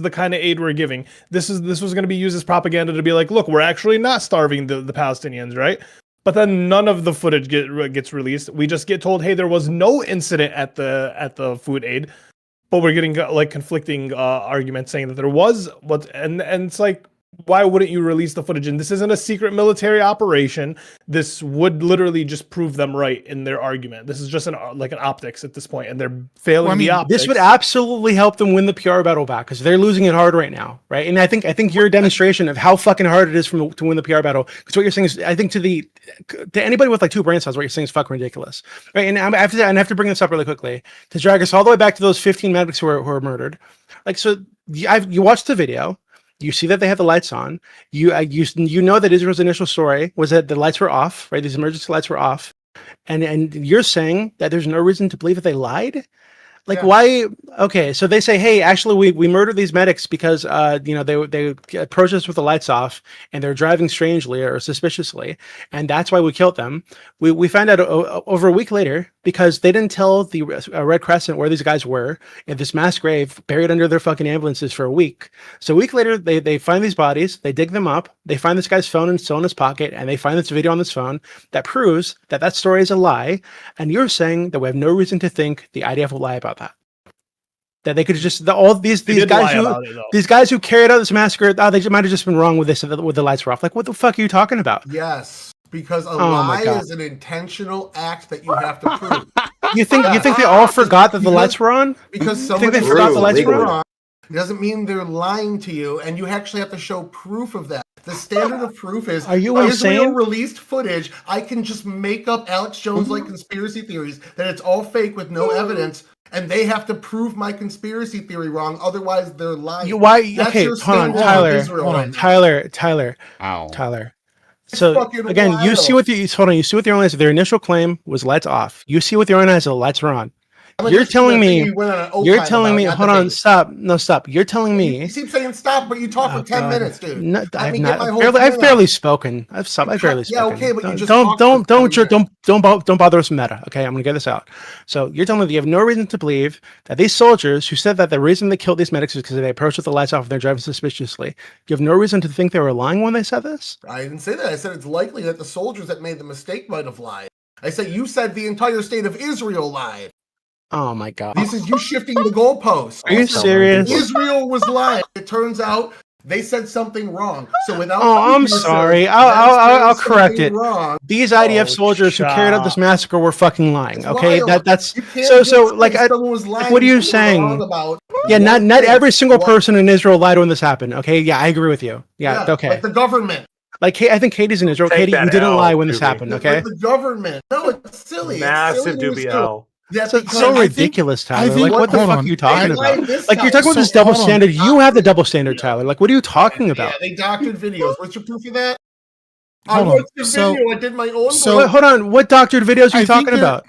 the kind of aid we're giving. This was going to be used as propaganda to be like, look, we're actually not starving the Palestinians, right? But then none of the footage gets released. We just get told, hey, there was no incident at the food aid, but we're getting like conflicting arguments saying that there was. And it's like, why wouldn't you release the footage? And this isn't a secret military operation. This would literally just prove them right in their argument. This is just an optics at this point, and they're failing the optics. This would absolutely help them win the PR battle back because they're losing it hard right now, right? And I think you're a demonstration of how fucking hard it is to win the PR battle. Because what you're saying is, I think to anybody with like two brain cells, what you're saying is fucking ridiculous, right? And I have to bring this up really quickly to drag us all the way back to those 15 medics who were murdered. Like, so you watched the video. You see that they have the lights on. You know that Israel's initial story was that the lights were off, right? These emergency lights were off, and you're saying that there's no reason to believe that they lied. Like, why? Okay, so they say, hey, actually, we murdered these medics because they approached us with the lights off and they're driving strangely or suspiciously, and that's why we killed them. We found out over a week later because they didn't tell the Red Crescent where these guys were in this mass grave buried under their fucking ambulances for a week. So a week later, they find these bodies, they dig them up, they find this guy's phone and still in his pocket, and they find this video on this phone that proves that story is a lie. And you're saying that we have no reason to think the IDF will lie about that. That they could have just all these guys who carried out this massacre. They might have just been wrong with this with the lights were off. Like, what the fuck are you talking about? Yes, because a lie is an intentional act that you have to prove. You think they all forgot that the lights were on? Because somebody forgot the lights were on. It doesn't mean they're lying to you, and you actually have to show proof of that. The standard of proof is, are you insane? Israel released footage. I can just make up Alex Jones-like conspiracy theories that it's all fake with no evidence, and they have to prove my conspiracy theory wrong. Otherwise, they're lying. Why? Okay, hold on, Tyler. Ow. Tyler. So again, you see with your own eyes. Their initial claim was lights off. You see with your own eyes the lights were on. You're telling me. Hold on, stop. No, stop. You're telling me. You keep saying stop, but you talk for 10 minutes, dude. No, I've barely spoken. I've barely spoken. Yeah, okay, but you just don't bother us with meta. Okay, I'm gonna get this out. So you're telling me that you have no reason to believe that these soldiers who said that the reason they killed these medics is because they approached with the lights off and they're driving suspiciously. You have no reason to think they were lying when they said this. I didn't say that. I said it's likely that the soldiers that made the mistake might have lied. I said you said the entire state of Israel lied. Oh my God! This is you shifting the goalposts. Are you serious? Israel was lying. It turns out they said something wrong. So without. Oh, I'm sorry. I'll correct it. Wrong. These IDF soldiers who carried out this massacre were fucking lying. Okay, that's so. Like, what are you saying? Yeah, not every single person in Israel lied when this happened. Okay, yeah, I agree with you. Yeah, okay. Like the government. Like, I think Katie's in Israel. Katie, you didn't lie when this happened. Okay. Like the government. No, it's silly. Massive Dubio. That's so ridiculous, Tyler. Like, what the fuck are you talking about? Like, you're talking about this double standard. You have the double standard, Tyler. Like, what are you talking about? Yeah, they doctored videos. What's your proof of that? I watched the video. I did my own. Hold on. What doctored videos are you talking about?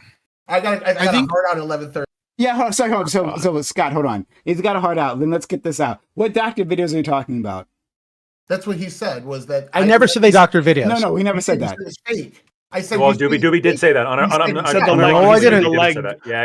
I got a hard out at 11:30. Yeah, so Scott, hold on. He's got a hard out. Then let's get this out. What doctored videos are you talking about? That's what he said. Was that I never said they doctored videos. No, we never said that. It was fake. I said, well, Doobie did say that on no, I didn't.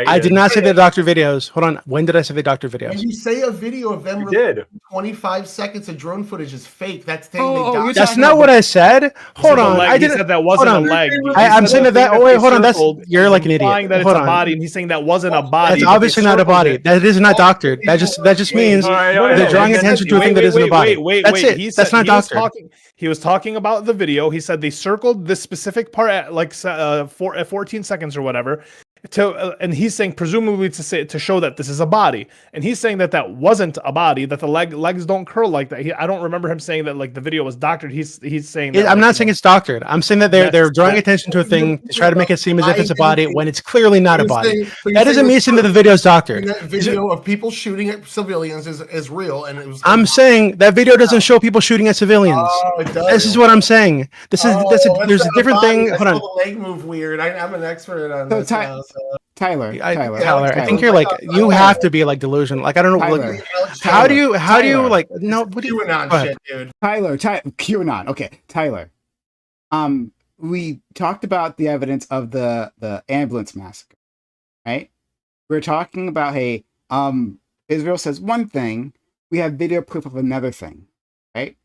I did not say they doctored videos. Hold on. When did I say they doctored videos? When you say a video of them did 25 seconds of drone footage is fake, that's saying they doctored. That's not what I said. Hold on. I didn't. Said that wasn't a leg. I'm saying that. Oh wait, hold on. That's you're like an idiot. That it's a body, and he's saying that wasn't a body. That's obviously not a body. That is not doctored. That just means they're drawing attention to a thing that isn't a body. That's it. That's not doctored. He was talking about the video. He said they circled this specific part at like 14 seconds or whatever. And he's saying presumably to show that this is a body, and he's saying that wasn't a body, that the legs don't curl like that. I don't remember him saying that like the video was doctored. He's saying that, I'm not saying it's doctored. I'm saying that they're drawing attention to a thing to try to make it seem as if it's a body when it's clearly not a body. That doesn't mean that the video is doctored. That video of people shooting at civilians is real, and it was. I'm saying that video doesn't show people shooting at civilians. Oh, it does. This is what I'm saying. There's a different thing. Hold on. The leg move weird. I'm an expert on this. Tyler, I think you're like you have to be like delusional. Like I don't know. Like, how do you like no? What do you QAnon shit, dude? Tyler, QAnon. Okay, Tyler. We talked about the evidence of the ambulance massacre, right? We're talking about Israel says one thing. we have video proof of another thing, right?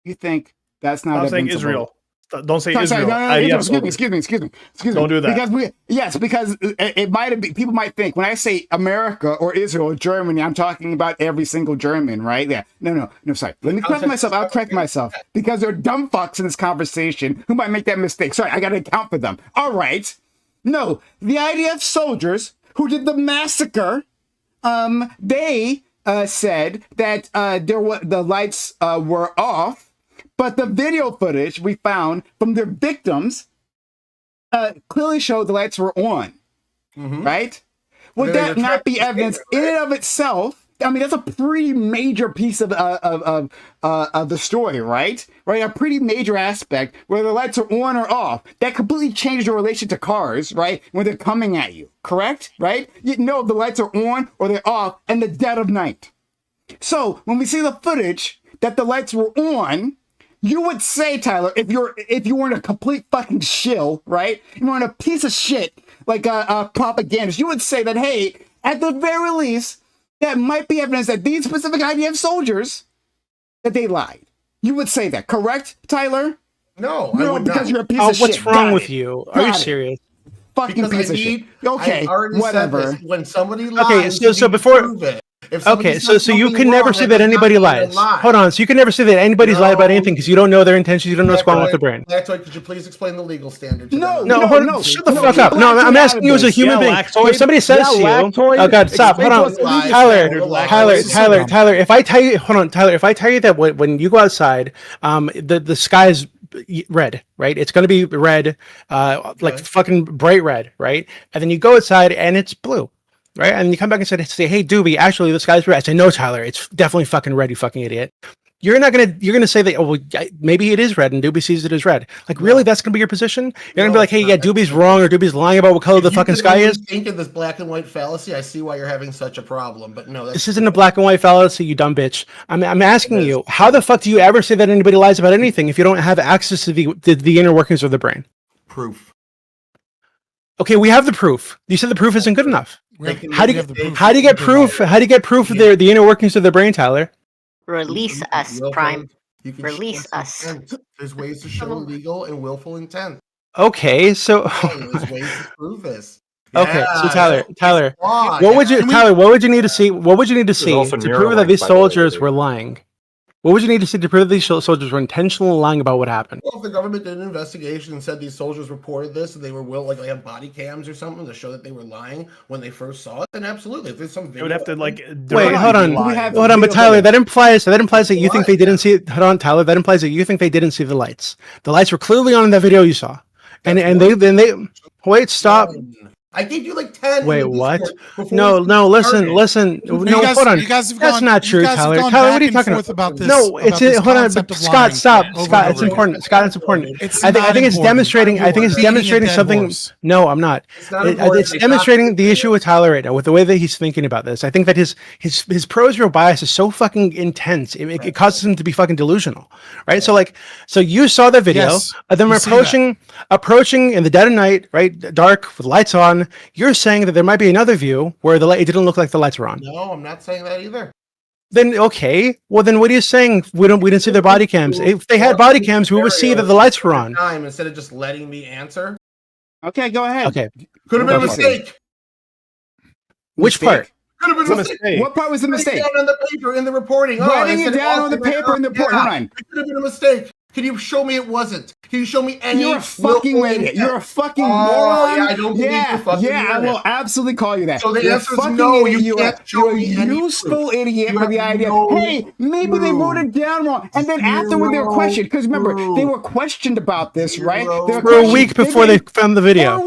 You think that's not I'm saying evidence of Israel. Don't say Sorry, Israel. no, excuse me. Don't do that. Because it might have been, people might think when I say America or Israel or Germany, I'm talking about every single German, right? Yeah. No, sorry. Let me correct myself. I'll correct myself because there are dumb fucks in this conversation who might make that mistake. Sorry, I got to account for them. All right. No, the IDF soldiers who did the massacre, they said that the lights were off. But the video footage we found from their victims clearly showed the lights were on, right? Would that not be evidence in and of itself? I mean, that's a pretty major piece of the story, right? Right, a pretty major aspect where the lights are on or off. That completely changes your relation to cars, right? When they're coming at you, correct? Right? You know if the lights are on or they're off in the dead of night. So when we see the footage that the lights were on, you would say, Tyler, if you weren't a complete fucking shill, right? You weren't a piece of shit like a propagandist, you would say that, hey, at the very least, that might be evidence that these specific IDF soldiers, that they lied. You would say that, correct, Tyler? No, I would because not. you're a piece of shit. What's wrong with you? Are you serious? Fucking piece of shit. Okay, whatever. When somebody lies, so before. prove it. So you can never say that anybody lies. Hold on. So you can never say that anybody's lied about anything because you don't know their intentions. You don't know what's going on with their brain. Factoid, could you please explain the legal standard? No. Shut the fuck up. No, I'm asking you as a human being. If somebody says to you, "Oh God, stop." Hold on, Tyler. If I tell you, hold on, Tyler. If I tell you that when you go outside, the sky's red, right? It's going to be red, like fucking bright red, right? And then you go outside and it's blue. Right, and you come back and say, "Hey, Doobie, actually, the sky's red." I say, "No, Tyler, it's definitely fucking red. You fucking idiot." You're gonna say that. Oh, well, maybe it is red, and Doobie sees it as red. Like, really, that's gonna be your position? You're gonna be like, "Hey, yeah, Doobie's wrong, or Doobie's lying about what color the fucking sky is." Think of this black and white fallacy. I see why you're having such a problem, but no, this isn't a black and white fallacy, you dumb bitch. I'm asking you, how the fuck do you ever say that anybody lies about anything if you don't have access to the inner workings of the brain? Proof. Okay, we have the proof. You said the proof isn't good enough. How do you get proof? How do you get proof of the inner workings of the brain, Tyler? Release us, Prime. Release us. There's ways to show legal and willful intent. Okay, so there's ways to prove this. Okay, so Tyler, what would you need to see? What would you need to see to prove that these soldiers were lying? What would you need to see to prove that these soldiers were intentionally lying about what happened? Well, if the government did an investigation and said these soldiers reported this and they were they have body cams or something to show that they were lying when they first saw it, then absolutely. If there's some video, it would have to wait, hold on, but Tyler, that implies that you think they didn't see. Hold on, Tyler, that implies that you think they didn't see the lights. The lights were clearly on in that video you saw, and they wait, stop. I gave you like 10. Wait, what? No, listen. No, hold on. That's not true, Tyler. Tyler, what are you talking about? No, hold on, but Scott, stop. Scott, it's important. Scott, it's important. I think it's demonstrating. I think it's demonstrating something. No, I'm not. It's demonstrating the issue with Tyler right now, with the way that he's thinking about this. I think that his pro-Israel bias is so fucking intense. It causes him to be fucking delusional, right? So you saw the video. Then we're approaching in the dead of night, right, dark with lights on. You're saying that there might be another view where it didn't look like the lights were on. No, I'm not saying that either. Then okay, well then what are you saying? We didn't see their body cams. If they had body cams, we would see that the lights were on. Time instead of just letting me answer. Okay, go ahead. Okay, could have been a mistake. Which part? Could have been a mistake. What part was the mistake? Down on the paper in the reporting. Writing it down on the paper in the report. Hold on. It could have been a mistake. Can you show me it wasn't? Can you show me any? You're a fucking idiot. You're a fucking moron. Yeah, I don't believe you're fucking idiot. I will absolutely call you that. So the you're answer is no. Idiot. You can't show me any useful idiot for the idea. Hey, maybe they wrote it down wrong. And then afterward they were questioned. Because remember, they were questioned about this, right? For a week before they found the video.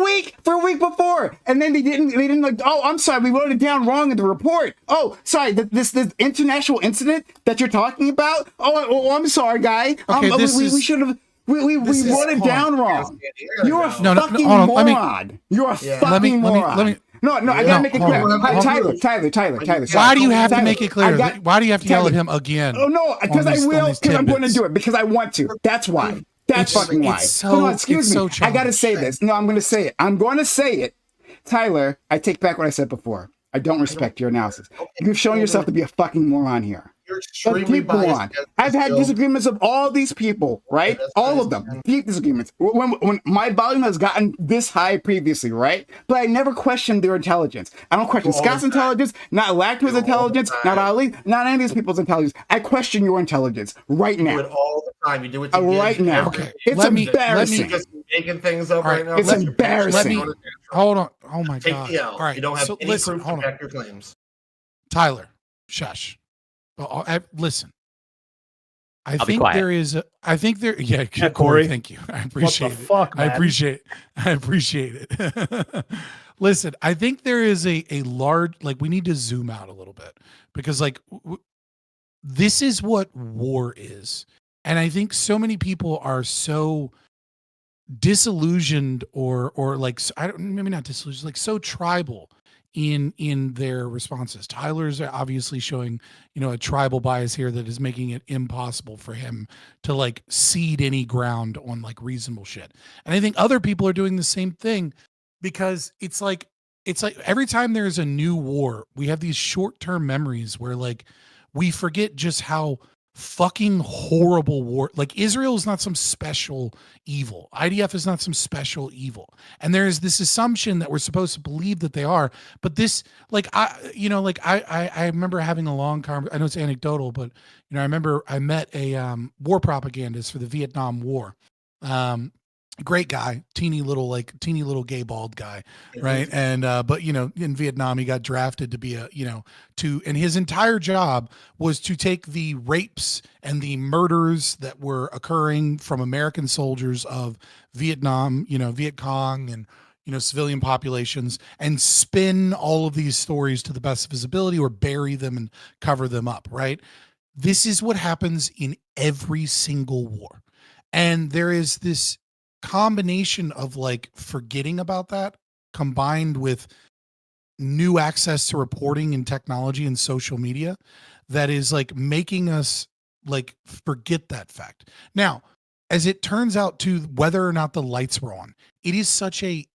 For a week before. And then they didn't like, oh, I'm sorry, we wrote it down wrong in the report. Oh, sorry, this international incident that you're talking about? Oh, I'm sorry, guy. Okay, we should have... We wrote it down wrong. You're a fucking moron. You're a fucking moron. No, I gotta make it clear. Tyler. Why do you have to make it clear? Why do you have to yell at him again? Oh no, because I will. Because I'm going to do it. Because I want to. That's why. That's fucking why. Hold on, excuse me. I gotta say this. No, I'm going to say it. I'm going to say it. Tyler, I take back what I said before. I don't respect your analysis. You've shown yourself to be a fucking moron here. You're But extremely keep going biased on. against I've had Israel. disagreements of all these people, right? that's All fine. of them, deep disagreements. When my volume has gotten this high previously, right? But I never questioned their intelligence. I don't question all the Scott's time. intelligence, not Lactma's all the intelligence, not time. Ali, not any of these people's intelligence. I question your intelligence right You do now. it all the time. You do it to Right Gibbs now. every- Okay, It's let me- embarrassing. You're just making things up All right right, now. It's That's your embarrassing. business. Hold on. Oh my Take god. the L. All right. You don't have so any listen, proof to hold on. back your claims. Tyler, shush. Listen. I be think quiet. there is a, I think there yeah, Yeah, Corey, Corey. thank you. I appreciate it. fuck, I man? appreciate it. Listen, I think there is a large, like, we need to zoom out a little bit because like this is what war is. And I think so many people are so disillusioned or like, I don't, maybe not disillusioned, like so tribal in their responses. Tyler's obviously showing, a tribal bias here that is making it impossible for him to like cede any ground on like reasonable shit. And I think other people are doing the same thing because it's like every time there's a new war, we have these short-term memories where like we forget just how fucking horrible war. Like Israel is not some special evil. IDF is not some special evil. And there is this assumption that we're supposed to believe that they are. But this, like, I remember having a long conversation. I know it's anecdotal, but I remember I met a war propagandist for the Vietnam War. Great guy, teeny little gay bald guy, right? And but in Vietnam he got drafted to be and his entire job was to take the rapes and the murders that were occurring from American soldiers of Vietnam, Viet Cong and civilian populations, and spin all of these stories to the best of his ability or bury them and cover them up, right? This is what happens in every single war. And there is this combination of like forgetting about that combined with new access to reporting and technology and social media that is like making us like forget that fact. Now, as it turns out, to whether or not the lights were on, it is such a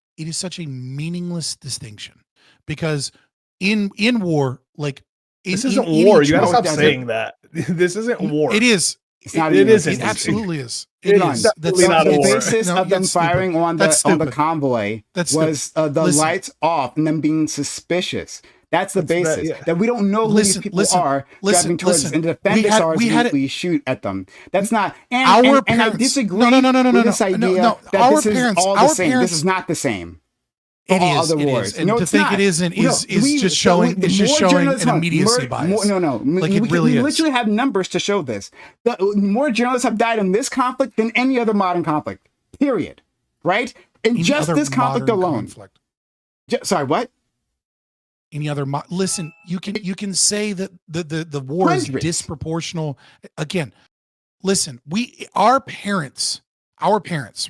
meaningless distinction, because in war, like this isn't war. You gotta stop saying that. This isn't war. It is. It's not it even. isn't. It absolutely is. It It is is. definitely not a The war. basis of them that's stupid. firing on That's the stupid. convoy That's was the Listen. lights off and them being suspicious. That's the That's basis. yeah. That we don't know who these people are driving towards us, and to defend ourselves, we shoot at them. That's not. And I disagree with this idea that this is all the same. This is not the same. It is. And to think it isn't is just showing an immediacy bias. Like it really is. We literally have numbers to show this. More journalists have died in this conflict than any other modern conflict. Period. Right? In just this conflict alone. Sorry, what? Any other listen, you can say that the war is disproportional. Again, listen, our parents,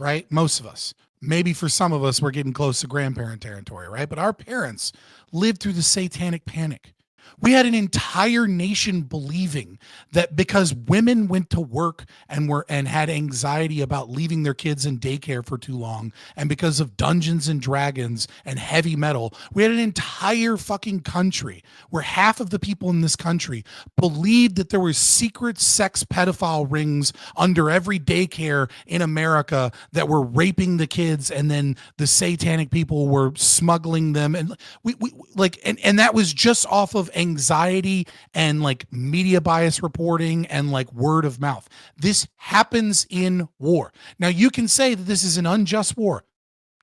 right? Most of us, maybe for some of us, we're getting close to grandparent territory, right? But our parents lived through the Satanic Panic. We had an entire nation believing that because women went to work and had anxiety about leaving their kids in daycare for too long, and because of Dungeons and Dragons and heavy metal, we had an entire fucking country where half of the people in this country believed that there were secret sex pedophile rings under every daycare in America that were raping the kids, and then the satanic people were smuggling them, and we and that was just off of anxiety and like media bias reporting and like word of mouth. This happens in war. Now you can say that this is an unjust war.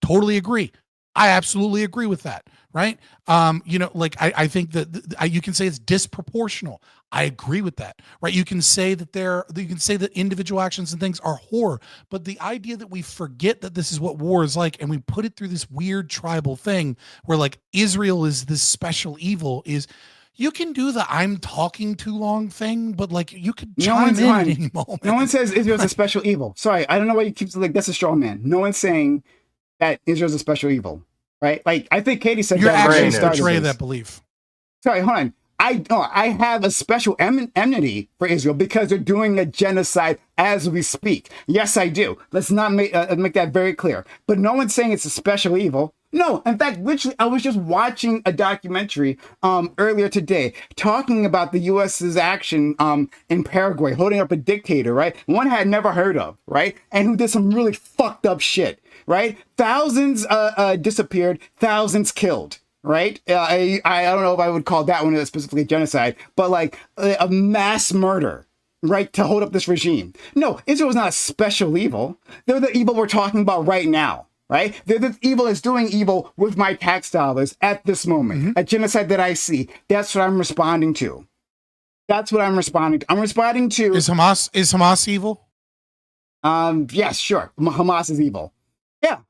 Totally agree. I absolutely agree with that. Right. I think that you can say it's disproportional. I agree with that. Right. You can say that individual actions and things are horror, but the idea that we forget that this is what war is like, and we put it through this weird tribal thing where like Israel is this special evil is, you can do the I'm talking too long thing, but like you could chime in at any moment. No one says Israel's a special evil. Sorry, I don't know why you keep like that's a straw man. No one's saying that Israel's a special evil, right? Like I think Katie said you're that. You're actually portraying that belief. Sorry, hold on. I have a special enmity for Israel because they're doing a genocide as we speak. Yes, I do. Let's not make that very clear. But no one's saying it's a special evil. No, in fact, literally, I was just watching a documentary earlier today talking about the U.S.'s action in Paraguay, holding up a dictator, right? One I had never heard of, right? And who did some really fucked up shit, right? Thousands disappeared, thousands killed. Right? I don't know if I would call that one specifically genocide, but like a mass murder, right? To hold up this regime. No, Israel is not a special evil. They're the evil we're talking about right now, right? They're the evil that's doing evil with my tax dollars at this moment. A genocide that I see. That's what I'm responding to. That's what I'm responding to. I'm responding to. Is Hamas evil? Yes, sure. Hamas is evil. Yeah.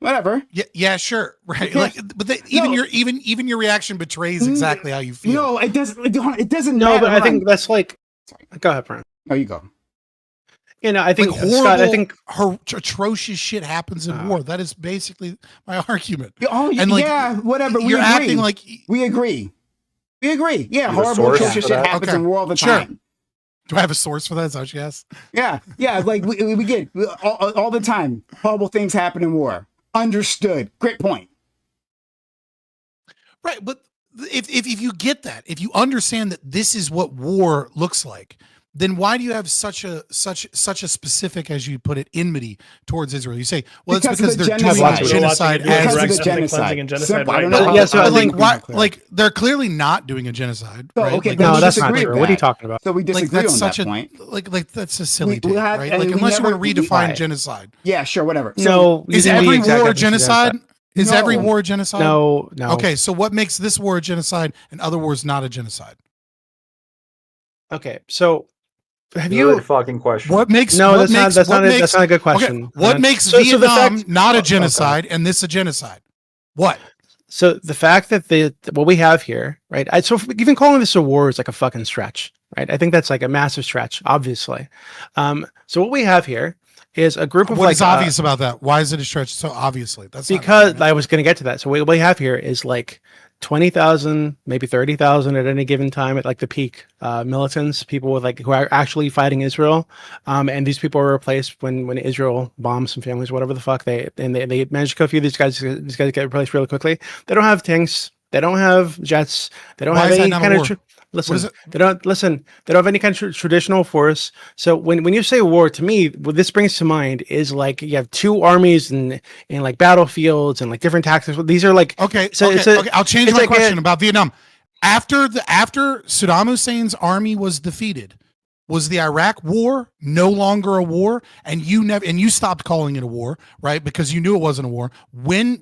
Whatever. Yeah, sure, right. Yeah. Like, but even your reaction betrays exactly how you feel. No, it doesn't. It doesn't. No, matter. but I think that's like. Sorry. Go ahead, Brian. Oh, you go. You know, I think like horrible, Scott, I think atrocious shit happens in war. That is basically my argument. Oh, and like, yeah, whatever. You're acting like we agree. We agree. Yeah, You have a horrible, source atrocious for shit that? happens Okay. in war all the Sure. time. Do I have a source for that? Is that what you asked? Yeah, like we get all the time. Horrible things happen in war. Understood. Great point. Right, but if you get that, if you understand that this is what war looks like, then why do you have such a specific, as you put it, enmity towards Israel? You say, well, it's because they're doing genocide Because of as the genocide. and genocide. Simple. I Right? don't know But how- yeah, so how I to think make why, it clear. like they're clearly not doing a genocide. So, Right? okay, Like, then no, we that's not disagree true. with What are you that. talking about? So we like disagree that's on such that a point. like that's a silly We take, have- right? and Like we unless you never- want to redefine Why? genocide. Yeah, sure, whatever. So, No, Is using the every exact war a definition of genocide? Is every No. war a genocide? No. Okay, so what makes this war a genocide and other wars not a genocide? Okay, so have Good you? fucking question. What makes No, what that's makes, not. That's what not. makes, That's not a good okay, question. what makes So the Vietnam fact- not a okay. genocide and this a genocide? What? So the fact that what we have here, right? So even calling this a war is like a fucking stretch, right? I think that's like a massive stretch, obviously. So what we have here is a group of What like is obvious about that? Why is it a stretch? So obviously, that's not because right. I was going to get to that. So what we have here is like 20,000, maybe 30,000 at any given time at like the peak militants, people with like who are actually fighting Israel, and these people were replaced when Israel bombed some families, whatever the fuck they managed to kill a few of these guys. These guys get replaced really quickly. They don't have tanks. They don't have jets. They don't Why have is that any not a kind war? of. Listen, is it? they don't listen. They don't have any kind of traditional force. So when you say war, to me, what this brings to mind is like you have two armies and like battlefields and like different tactics. These are like Okay, So okay, it's a- okay. I'll change it's my like question about Vietnam. After Saddam Hussein's army was defeated, was the Iraq War no longer a war? And you stopped calling it a war, right? Because you knew it wasn't a war. When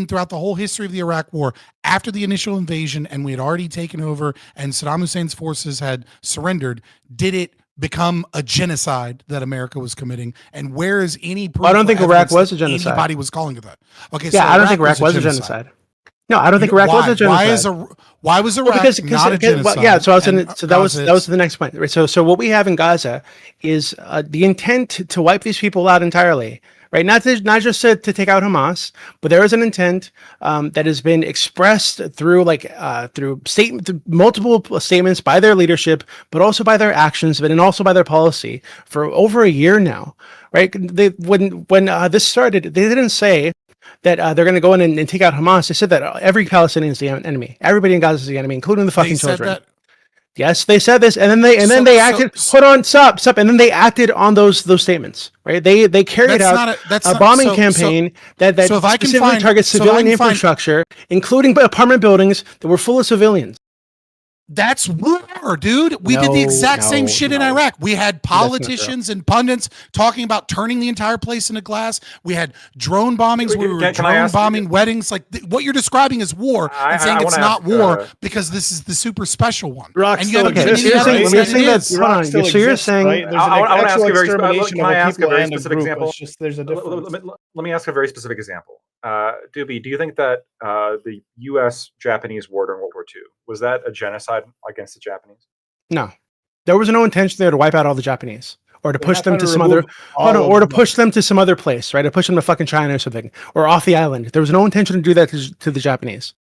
throughout the whole history of the Iraq War, after the initial invasion and we had already taken over and Saddam Hussein's forces had surrendered, did it become a genocide that America was committing? And where is any proof? I don't think or Iraq evidence was that a genocide. Anybody was calling it that. Okay, yeah, I don't think Iraq was a genocide. No, I don't think Iraq was a genocide. Why was Iraq Because not a genocide? yeah, so that was Gaza the next point. Right? So what we have in Gaza is the intent to wipe these people out entirely. Right, not just to take out Hamas, but there is an intent that has been expressed through multiple statements by their leadership, but also by their actions, but and also by their policy for over a year now. Right, when this started, they didn't say that they're going to go in and take out Hamas. They said that every Palestinian is the enemy. Everybody in Gaza is the enemy, including the fucking They said children. that? Yes, they said this, and then they acted. Hold on, stop, and then they acted on those statements. Right? They carried out a bombing campagn that so if I can specifically find- targets so if I civilian can find- infrastructure, including apartment buildings that were full of civilians. That's war, dude. We did the exact same shit in Iraq. We had politicians and pundits talking about turning the entire place into glass. We had drone bombings. We were Can I drone ask- bombing weddings. Like what you're describing is war, and saying I it's wanna not ask, war because this is the super special one. Iraq and you still haven't given exists, any right? evidence You're that saying it that- is. hold on, Still so you're exists, saying- right? There's I an wanna ask actual a very- extermination can of I a ask a people very and a specific group. example? It's just there's a difference. Let me ask a very specific example. Doobie, do you think that the U.S.-Japanese war during World War II, was that a genocide against the Japanese? No, there was no intention there to wipe out all the Japanese or to push have them to to some other, remove all or to of them. push them to some other place, right? To push them to fucking China or something, or off the island. There was no intention to do that to the Japanese.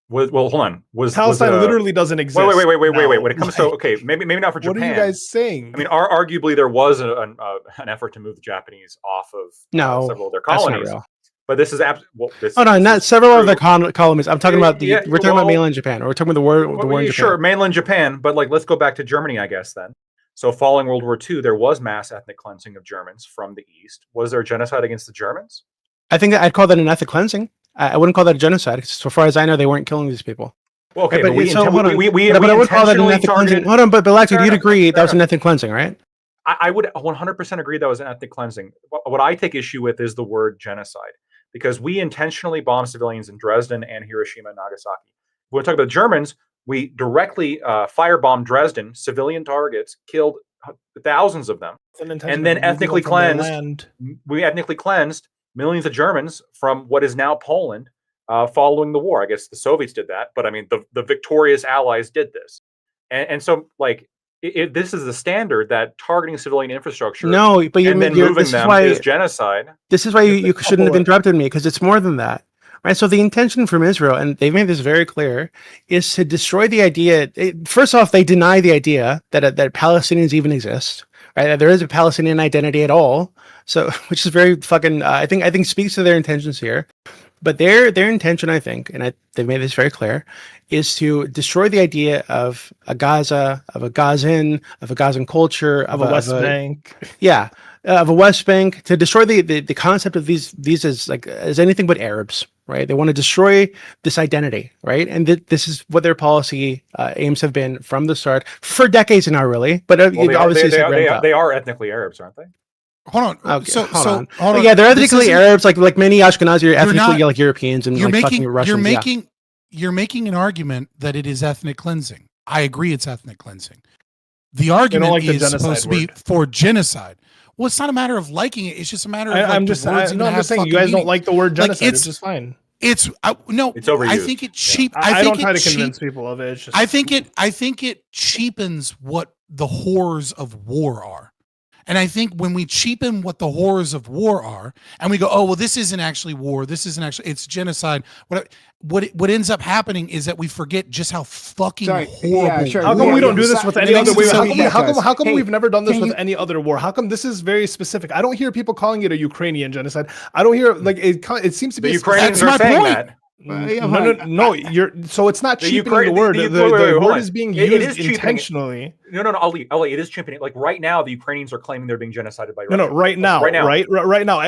Well, hold on. Palestine literally doesn't exist. Wait. now. When it comes to maybe not for Japan. What are you guys saying? I mean, arguably there was an effort to move the Japanese off of No, several of their that's not colonies. real. But this is Hold on, not several of the columnists. I'm talking about we're talking about mainland Japan, or we're talking about the war in Japan. Sure, mainland Japan, but like let's go back to Germany, I guess then. So following World War II, there was mass ethnic cleansing of Germans from the East. Was there genocide against the Germans? I think I'd call that an ethnic cleansing. I wouldn't call that a genocide. So far as I know, they weren't killing these people. Well, okay, but we I would call that an ethnic cleansing. Hold on, but Lacto, you'd agree that was an ethnic cleansing, right? I would 100% agree that was an ethnic cleansing. What I take issue with is the word genocide, because we intentionally bombed civilians in Dresden and Hiroshima and Nagasaki. When we talk about Germans, we directly firebombed Dresden, civilian targets, killed thousands of them, and then ethnically cleansed. We ethnically cleansed millions of Germans from what is now Poland following the war. I guess the Soviets did that, but I mean the victorious Allies did this, and so like. This is the standard that targeting civilian infrastructure. No, but and then moving them is genocide. This is why you shouldn't have interrupted me, because it's more than that, right? So the intention from Israel, and they've made this very clear, is to destroy the idea. First off, they deny the idea that Palestinians even exist, right? That there is a Palestinian identity at all. So, which is very fucking. I think speaks to their intentions here. But their intention, I think, and they've made this very clear, is to destroy the idea of a Gaza, of a Gazan, of a Gazan culture, of a West Bank. Yeah, of a West Bank, to destroy the concept of these as anything but Arabs, right? They want to destroy this identity, right? And this is what their policy aims have been from the start for decades now, really. But obviously they are ethnically Arabs, aren't they? Hold on. Okay, hold on. Yeah, they're ethnically Arabs, like many Ashkenazi are ethnically like Europeans and like fucking Russians. You're making an argument that it is ethnic cleansing. I agree, it's ethnic cleansing. The argument is supposed to be for genocide. Well, it's not a matter of liking it. It's just a matter of. I'm just saying you guys don't like the word genocide. It's just fine. It's overused. I think it cheap. Yeah. I don't try to convince people of it. It's just, I think it cheapens what the horrors of war are. And I think when we cheapen what the horrors of war are, and we go, oh, well, this isn't actually war. This isn't actually, it's genocide. What ends up happening is that we forget just how fucking horrible. Yeah, sure. How come we don't do this with any other war? How come we've never done this with any other war? How come this is very specific? I don't hear people calling it a Ukrainian genocide. I don't hear it seems to be. The Ukrainians are saying that. No. So it's not cheapening the word. The word is being used intentionally. No, Ali, it is cheapening. Like right now, the Ukrainians are claiming they're being genocided by Russia. No, right now.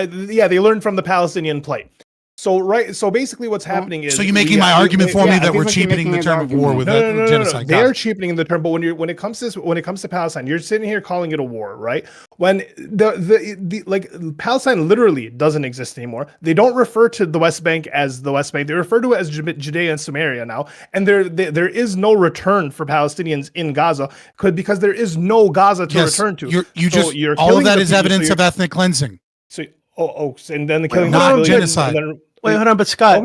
Yeah, they learned from the Palestinian plight. So basically what's happening is... So you're making my argument for me that we're cheapening the term of war with genocide. They are cheapening the term, but when it comes to Palestine, you're sitting here calling it a war, right? When the Palestine literally doesn't exist anymore. They don't refer to the West Bank as the West Bank. They refer to it as Judea and Samaria now. And there is no return for Palestinians in Gaza because there is no Gaza to return to. All of that is evidence of ethnic cleansing. And then the killing not genocide. Wait, hold on, but Scott,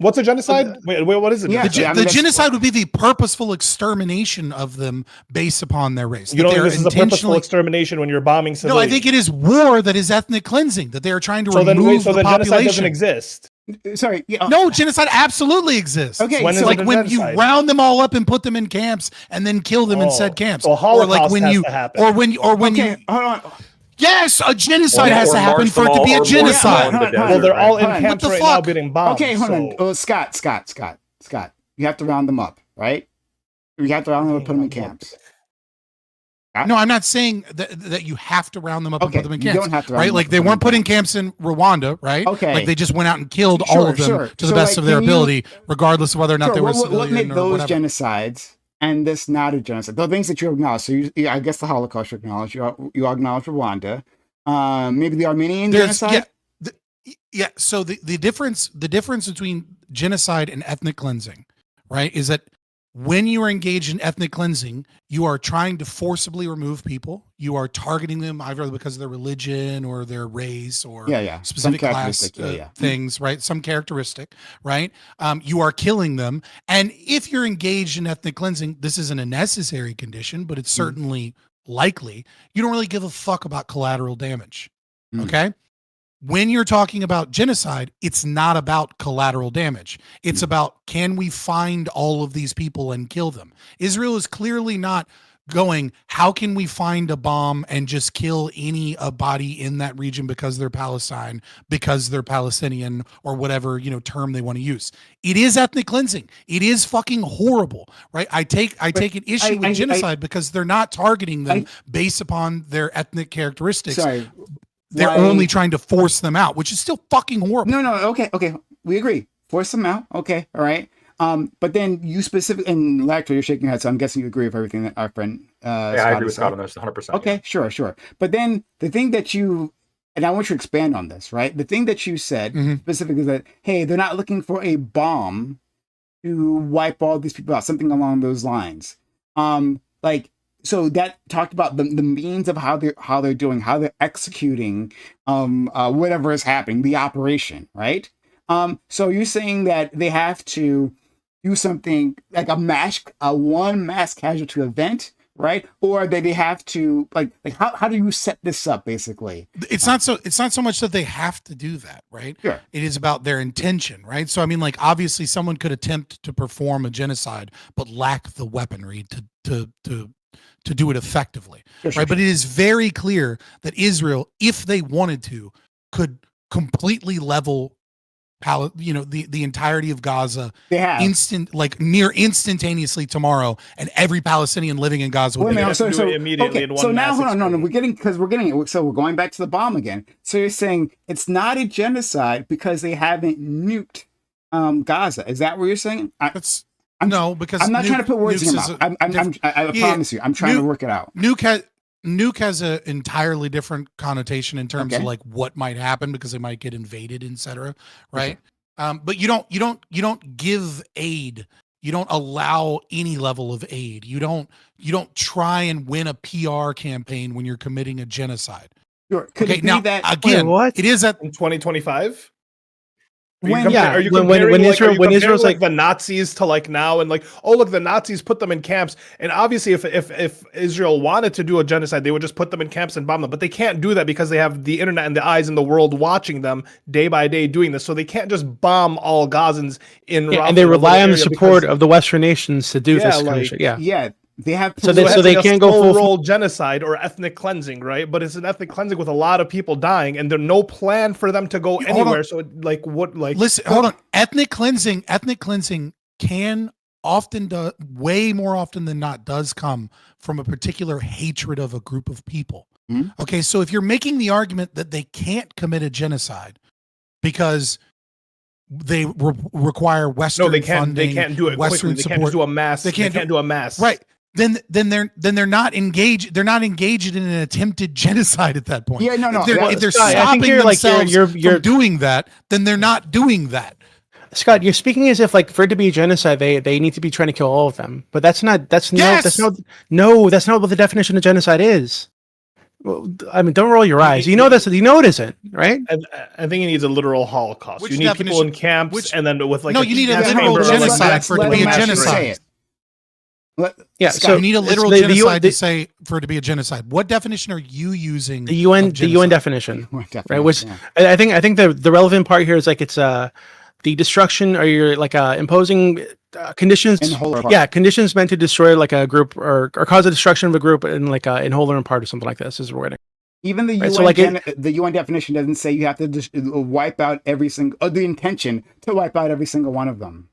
what's a genocide? Wait, what is it? Yeah, the genocide would be the purposeful extermination of them based upon their race. You don't think this is a purposeful extermination when you're bombing civilians? No, I think it is war that is ethnic cleansing, that they are trying to remove the population. Genocide doesn't exist. Sorry. Yeah. No, genocide absolutely exists. Okay, when you round them all up and put them in camps and then kill them in said camps, so Holocaust has to happen. Hold on. Yes, a genocide has to happen for it to be a genocide. Well, they're all in camps right now getting bombed. Okay, hold on. Oh, Scott. You have to round them up, right? You have to round them up and put them in camps. No, I'm not saying that you have to round them up and put them in camps. You don't have to right? Like they weren't put in camps in Rwanda, right? Okay. Like they just went out and killed all of them to the best of their ability, regardless of whether or not they were civilian. What made those genocides and this not a genocide? The things that you acknowledge. So I guess the Holocaust you acknowledge. You acknowledge Rwanda. Maybe the Armenian genocide. Yeah. So the difference between genocide and ethnic cleansing, right, is that when you are engaged in ethnic cleansing, you are trying to forcibly remove people. You are targeting them either because of their religion or their race or specific class things, right? Some characteristic, right? You are killing them. And if you're engaged in ethnic cleansing, this isn't a necessary condition, but it's certainly likely. You don't really give a fuck about collateral damage, okay? When you're talking about genocide, it's not about collateral damage. It's about, can we find all of these people and kill them? Israel is clearly not going, how can we find a bomb and just kill any body in that region because they're Palestine, because they're Palestinian, or whatever, term they want to use. It is ethnic cleansing. It is fucking horrible, right? I take an issue with genocide because they're not targeting them based upon their ethnic characteristics. Sorry. They're only trying to force them out, which is still fucking horrible. No, okay. We agree. Force them out. Okay, all right. But then you specifically, and Lacto, you're shaking your head, so I'm guessing you agree with everything that our friend I agree with Scott on this 100%. Okay, yeah. sure. But then the thing that and I want you to expand on this, right? The thing that you said specifically is that, hey, they're not looking for a bomb to wipe all these people out, something along those lines. So that talked about the means of how they're doing, how they're executing whatever is happening, the operation, right? So you're saying that they have to do something like one mass casualty event, right? Or that they have to like how do you set this up basically? It's not so much that they have to do that, right? Sure. It is about their intention, right? So I mean, like, obviously someone could attempt to perform a genocide but lack the weaponry to do it effectively, right? But it is very clear that Israel, if they wanted to, could completely level the entirety of Gaza, they have near instantaneously tomorrow, and every Palestinian living in Gaza would immediately. Okay, so now hold on, no, we're getting it. So we're going back to the bomb again. So you're saying it's not a genocide because they haven't nuked Gaza. Is that what you're saying? Because I'm not trying to put words in your mouth. I promise you, I'm trying to work it out. Nuke has an entirely different connotation in terms of like what might happen because they might get invaded, etc. Right? Okay. But you don't give aid. You don't allow any level of aid. You don't try and win a PR campaign when you're committing a genocide. Sure. Could it be now that again? What it is that in 2025? When Israel's like the Nazis to like now, and like, oh look, the Nazis put them in camps, and obviously if Israel wanted to do a genocide, they would just put them in camps and bomb them, but they can't do that because they have the internet and the eyes in the world watching them day by day doing this, so they can't just bomb all Gazans in. And they rely on the support of the Western nations to do this kind of shit. Yeah. They have so they can't go full role genocide or ethnic cleansing, right? But it's an ethnic cleansing with a lot of people dying, and there's no plan for them to go anywhere. So listen, hold on. Ethnic cleansing can often way more often than not does come from a particular hatred of a group of people. Mm-hmm. Okay, so if you're making the argument that they can't commit a genocide because they require Western funding, they can't do it Western quickly. support. They can't do a mass. They can't do a mass. Right. Then they're not engaged. They're not engaged in an attempted genocide at that point. Yeah, no. If they're stopping themselves from doing that, then they're not doing that. Scott, you're speaking as if like for it to be a genocide, they need to be trying to kill all of them. But that's not what the definition of genocide is. Well, I mean, don't roll your eyes. You know this. You know it isn't, right? I think it needs a literal Holocaust. You need people in camps, and then with like you need a literal genocide for it to be a genocide. So you need a literal genocide to say for it to be a genocide. What definition are you using? The UN definition, right? Which I think the relevant part here is like it's the destruction, or you're like imposing conditions. Conditions meant to destroy like a group or cause the destruction of a group in like in whole or in part or something like this is wording. Even the UN the UN definition doesn't say you have to wipe out every single the intention to wipe out every single one of them.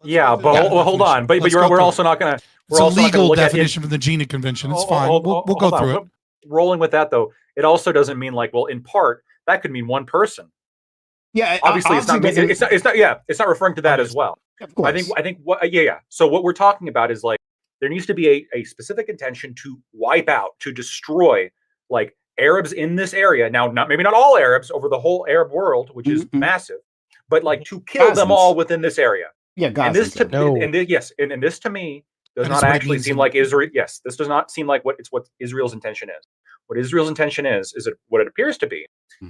Hold on. But we're also not going to. It's a legal definition from the Geneva Convention. It's fine. We'll go through it. Rolling with that though, it also doesn't mean like, well, in part that could mean one person. Yeah, obviously it's not referring to that as well. Of course. I think So what we're talking about is like there needs to be a specific intention to wipe out, to destroy like Arabs in this area. Now, maybe not all Arabs over the whole Arab world, which is massive, but like to kill them all within this area. Yeah, and this to me does not actually seem like Israel. Yes, this does not seem like what Israel's intention is. What Israel's intention is what it appears to be,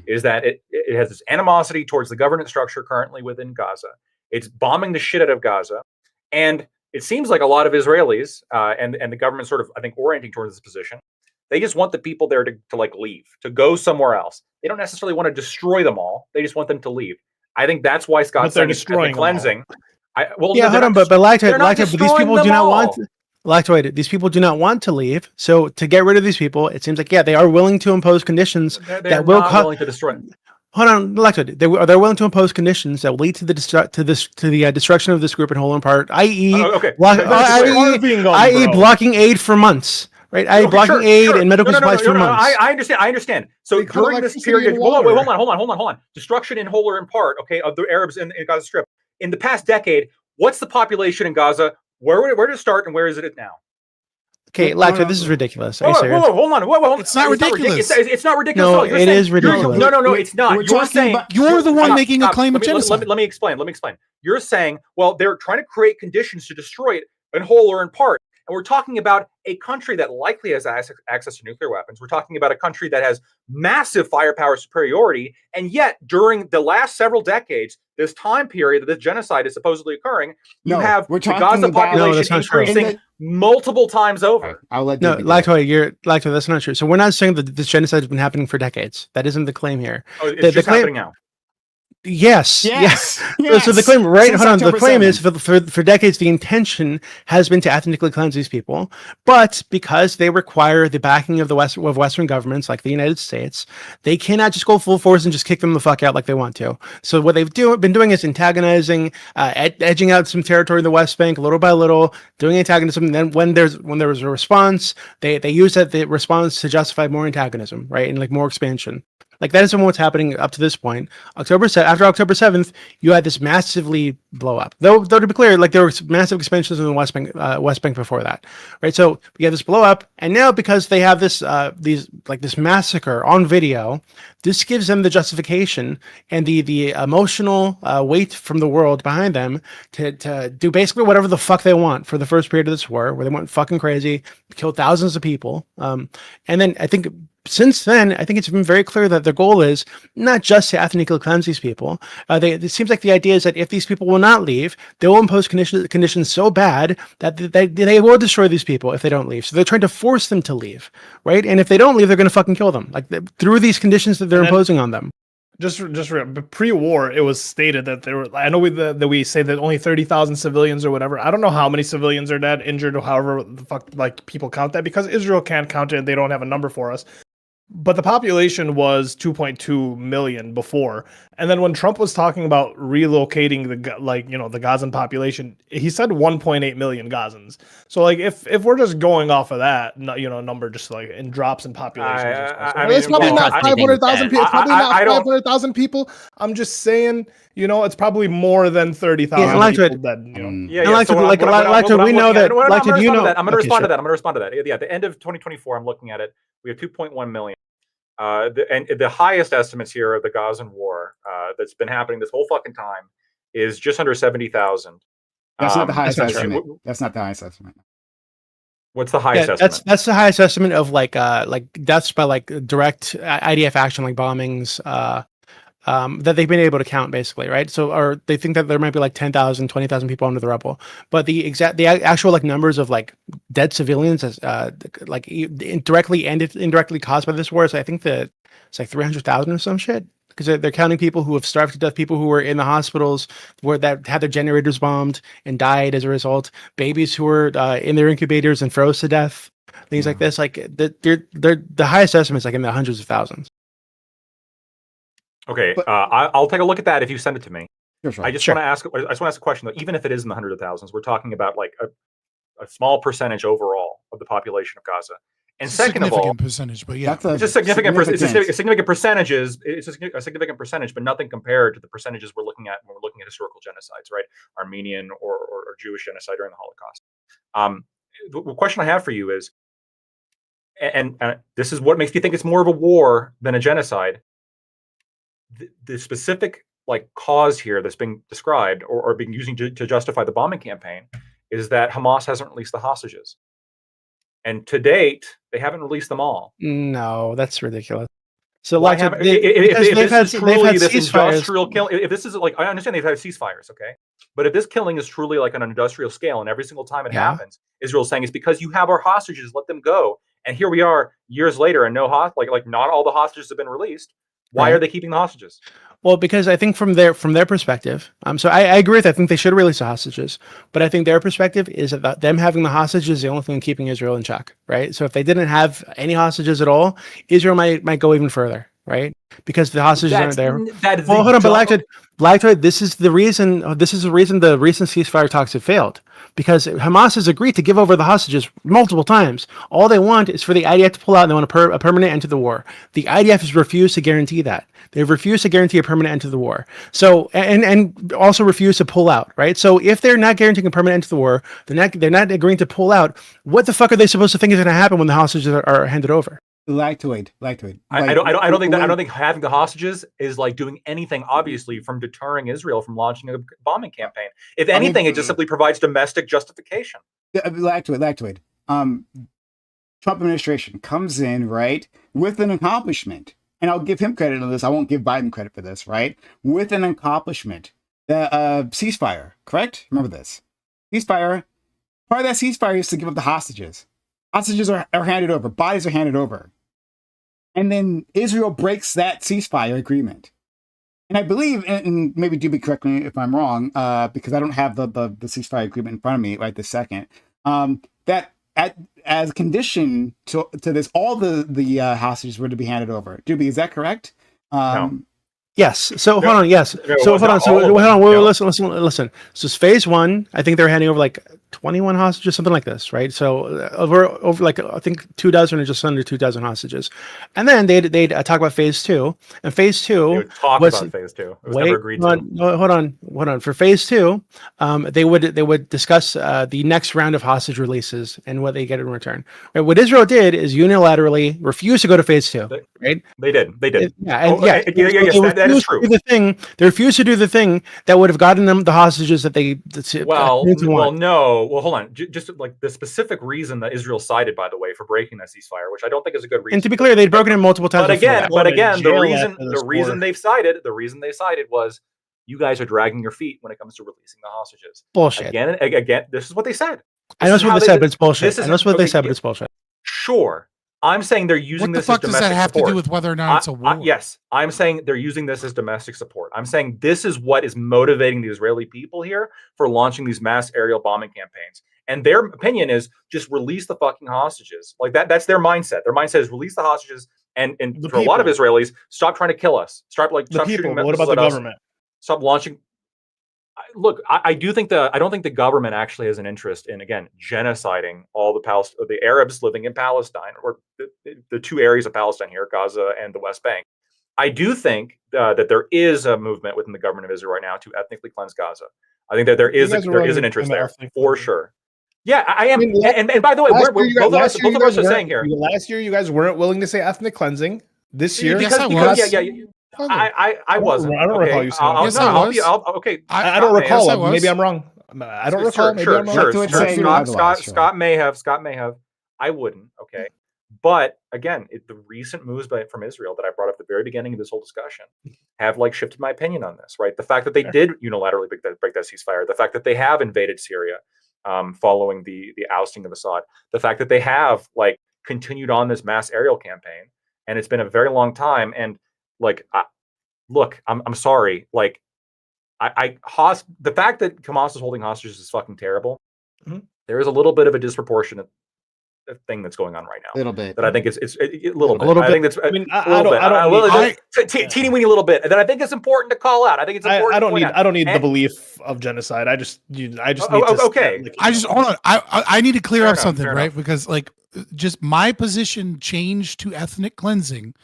is that it has this animosity towards the governance structure currently within Gaza. It's bombing the shit out of Gaza, and it seems like a lot of Israelis and the government sort of, I think, orienting towards this position. They just want the people there to like leave, to go somewhere else. They don't necessarily want to destroy them all. They just want them to leave. I think that's why Scott's saying it's cleansing. Hold on, but these people do not want. Lactoid, these people do not want to leave. So to get rid of these people, it seems like, yeah, they are willing to impose conditions They're that will not willing to destroy it. Hold on, Lactoid. They're willing to impose conditions that will lead to the destruction of this group in whole and part, i.e., Okay. i.e., blocking aid for months. Right, blocking aid and medical supplies for months. I understand. So during this period, hold on. Destruction in whole or in part, okay, of the Arabs in Gaza Strip. In the past decade, what's the population in Gaza? Where did it start and where is it now? Okay, Lactoid, this is ridiculous. Hold on. It's not ridiculous. It's not ridiculous. No, it is ridiculous. No, it's not. You're saying you're the one making a claim of genocide. Let me explain. You're saying, well, they're trying to create conditions to destroy it in whole or in part. And we're talking about a country that likely has access to nuclear weapons. We're talking about a country that has massive firepower superiority. And yet, during the last several decades, this time period that this genocide is supposedly occurring, you have the Gaza population increasing multiple times over. I'll let Lactoid, that's not true. So we're not saying that this genocide has been happening for decades. That isn't the claim here. Oh, it's just happening now. Yes. So the claim, right? Hold on. The claim is for decades, the intention has been to ethnically cleanse these people, but because they require the backing of Western governments like the United States, they cannot just go full force and just kick them the fuck out like they want to. So what they've been doing is antagonizing, edging out some territory in the West Bank little by little, doing antagonism. And then when there was a response, they use the response to justify more antagonism, right, and like more expansion. Like that is what's happening up to this point. After October 7th, you had this massively blow up. Though to be clear, like there were massive expansions in the West Bank before that, right? So we have this blow up, and now because they have this this massacre on video, this gives them the justification and the emotional weight from the world behind them to do basically whatever the fuck they want for the first period of this war, where they went fucking crazy, killed thousands of people, and then I think. Since then, I think it's been very clear that their goal is not just to ethnically cleanse these people. It seems like the idea is that if these people will not leave, they will impose conditions so bad that they will destroy these people if they don't leave. So they're trying to force them to leave, right? And if they don't leave, they're going to fucking kill them, like through these conditions that they're imposing on them. Just pre-war, it was stated that there were. I know that we say that only 30,000 civilians or whatever. I don't know how many civilians are dead, injured, or however the fuck like people count that, because Israel can't count it. They don't have a number for us. But the population was 2.2 million before. And then when Trump was talking about relocating the Gazan population, he said 1.8 million Gazans. So like if we're just going off of that, number just like in drops in population. It's probably not 500,000 people. It's probably not 500,000 people. I'm just saying, it's probably more than 30,000 people dead. We know that. I'm going to respond to that. Yeah, at the end of 2024, I'm looking at it. We have 2.1 million. The highest estimates here of the Gazan war that's been happening this whole fucking time is just under 70,000. That's not the highest estimate. That's not the highest estimate. What's the highest estimate? That's the highest estimate of like deaths by like direct IDF action, like bombings, that they've been able to count, basically, right? So, or they think that there might be like 10,000, 20,000 people under the rubble, but the actual like numbers of like dead civilians as like directly and indirectly caused by this war, so I think that it's like 300,000 or some shit, because they're counting people who have starved to death, people who were in the hospitals that had their generators bombed and died as a result, babies who were in their incubators and froze to death, things like this. Like the highest estimate is like in the hundreds of thousands. Okay, I'll take a look at that if you send it to me. Sure. I just want to ask a question though. Even if it is in the hundreds of thousands, we're talking about like a small percentage overall of the population of Gaza. And second of all, percentage, but yeah, it's a significant percentage. It's a significant percentage, but nothing compared to the percentages we're looking at when we're looking at historical genocides, right? Armenian or Jewish genocide during the Holocaust. The question I have for you is, and this is what makes me think it's more of a war than a genocide. The specific like cause here that's being described or being using to justify the bombing campaign is that Hamas hasn't released the hostages, and to date they haven't released them all. No, that's ridiculous. So like if this is truly this industrial kill, if this is like, I understand they've had ceasefires, okay, but if this killing is truly like an industrial scale and every single time it happens, Israel's saying it's because you have our hostages, let them go, and here we are years later and not all the hostages have been released. Why are they keeping the hostages? Well, because I think from their perspective, so I agree with. I think they should release the hostages, but I think their perspective is that them having the hostages is the only thing keeping Israel in check, right? So if they didn't have any hostages at all, Israel might go even further, right? Because the hostages aren't there. That is well, hold on, but Lactoid, this is the reason. This is the reason the recent ceasefire talks have failed, because Hamas has agreed to give over the hostages multiple times. All they want is for the IDF to pull out, and they want a permanent end to the war. The IDF has refused to guarantee that. They've refused to guarantee a permanent end to the war. So, and also refused to pull out, right? So, if they're not guaranteeing a permanent end to the war, they're not agreeing to pull out. What the fuck are they supposed to think is going to happen when the hostages are handed over? Lactoid. I don't think having the hostages is like doing anything, obviously, from deterring Israel from launching a bombing campaign. If anything, it just simply provides domestic justification. Lactoid. Trump administration comes in, right, with an accomplishment. And I'll give him credit on this. I won't give Biden credit for this, right? With an accomplishment. The ceasefire, correct? Remember this. Ceasefire. Part of that ceasefire is to give up the hostages. Hostages are handed over. Bodies are handed over. And then Israel breaks that ceasefire agreement. And I believe, and maybe do be correct me if I'm wrong, because I don't have the ceasefire agreement in front of me right this second, that as a condition to this, all the hostages were to be handed over. Doobie, is that correct? No. Yes. So hold on. Yes. So hold on. So hold on. Listen. So it's phase one. I think they're handing over like 21 hostages, something like this, right? So over like I think 24 or just under 24 hostages, and then they'd talk about phase two. And phase two about phase two. It was never agreed to. No, hold on. For phase two, they would discuss the next round of hostage releases and what they get in return. Right? What Israel did is unilaterally refuse to go to phase two. Right? They did. That is true. They refused to do the thing that would have gotten them the hostages that they. No. Well, hold on. Just like the specific reason that Israel cited, by the way, for breaking that ceasefire, which I don't think is a good reason. And to be clear, they'd broken it multiple times. But again, the reason they cited was you guys are dragging your feet when it comes to releasing the hostages. Bullshit. Again, this is what they said. I know what they said, but it's bullshit. I know what they said, but it's bullshit. Sure. I'm saying they're using this as domestic support. What the fuck does that have to do with whether or not it's a war? Yes, I'm saying they're using this as domestic support. I'm saying this is what is motivating the Israeli people here for launching these mass aerial bombing campaigns. And their opinion is just release the fucking hostages. Like that's their mindset. Their mindset is release the hostages. And for a lot of Israelis, stop trying to kill us. Stop shooting missiles. What about the government? Stop launching. Look, I don't think the government actually has an interest in, again, genociding all the Arabs living in Palestine, or the two areas of Palestine here, Gaza and the West Bank. I do think that there is a movement within the government of Israel right now to ethnically cleanse Gaza. I think that there is an interest there for sure. Yeah, I am. And by the way, both of us are saying here. Last year, you guys weren't willing to say ethnic cleansing. This year, because I wasn't. I don't recall you saying that. Yes, I was. Okay. I don't recall. Maybe I'm wrong. I don't recall. Maybe I'm wrong. Scott may have. I wouldn't. Okay. But again, the recent moves from Israel that I brought up at the very beginning of this whole discussion have shifted my opinion on this, right? The fact that they did unilaterally break that ceasefire, the fact that they have invaded Syria following the ousting of Assad, the fact that they have continued on this mass aerial campaign, and it's been a very long time. And look, I'm sorry. The fact that Hamas is holding hostages is fucking terrible. Mm-hmm. There is a little bit of a disproportionate thing that's going on right now. A little bit. That I think it's a little bit. I think that's. Teeny weeny little bit. That I think it's important to call out. I think it's important. I don't need the belief of genocide. I just need to. Okay. Hold on. I need to clear up something, right? Because just my position changed to ethnic cleansing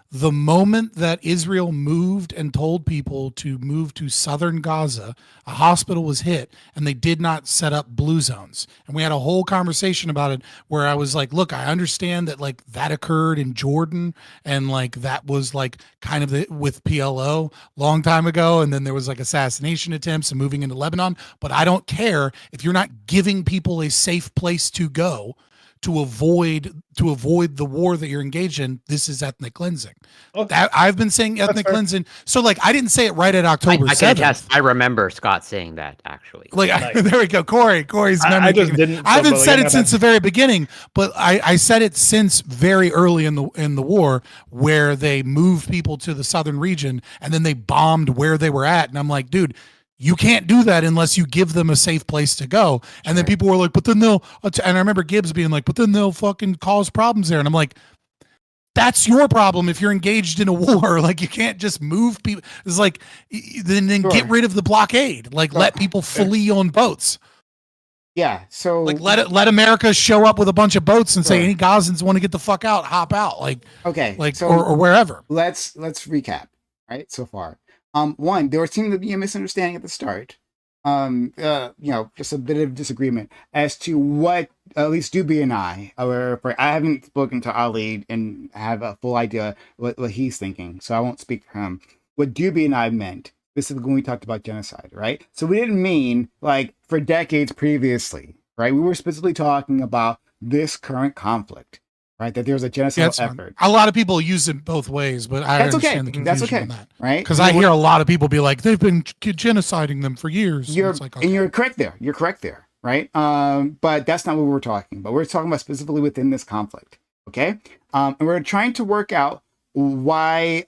the moment that Israel moved and told people to move to southern Gaza. A hospital was hit and they did not set up blue zones. And we had a whole conversation about it where I was like, look, I understand that that occurred in Jordan and that was kind of with PLO long time ago. And then there was assassination attempts and moving into Lebanon. But I don't care if you're not giving people a safe place to go to avoid the war that you're engaged in, this is ethnic cleansing. Okay. I've been saying ethnic cleansing. So like, I didn't say it right at October 7th. I can attest. I remember Scott saying that actually. Like, Nice. there we go. Corey's memory. I just didn't. I haven't but said like, it since the very beginning, but I said it since very early in the war, where they moved people to the southern region and then they bombed where they were at. And I'm like, dude, you can't do that unless you give them a safe place to go. And then people were like, but then they'll, and I remember Gibbs being like, but then they'll fucking cause problems there. And I'm like, that's your problem if you're engaged in a war. Like, you can't just move people. It's like, then get rid of the blockade. Like, let people flee on boats. Yeah. So like, let America show up with a bunch of boats and say, any Gazans want to get the fuck out, hop out. Like, okay. Like, so or wherever. Let's recap. Right. So far. One, there seemed to be a misunderstanding at the start. Just a bit of disagreement as to what at least Doobie and I haven't spoken to Ali and have a full idea what he's thinking, so I won't speak for him. What Doobie and I meant, specifically when we talked about genocide, right? So we didn't mean like for decades previously, right? We were specifically talking about this current conflict. Right, that there's a genocidal effort. A lot of people use it both ways, but I understand the confusion on that. Right? Because I hear a lot of people be like, they've been genociding them for years. And you're correct there. You're correct there, right? But that's not what we're talking about. We're talking about specifically within this conflict, okay? And we're trying to work out why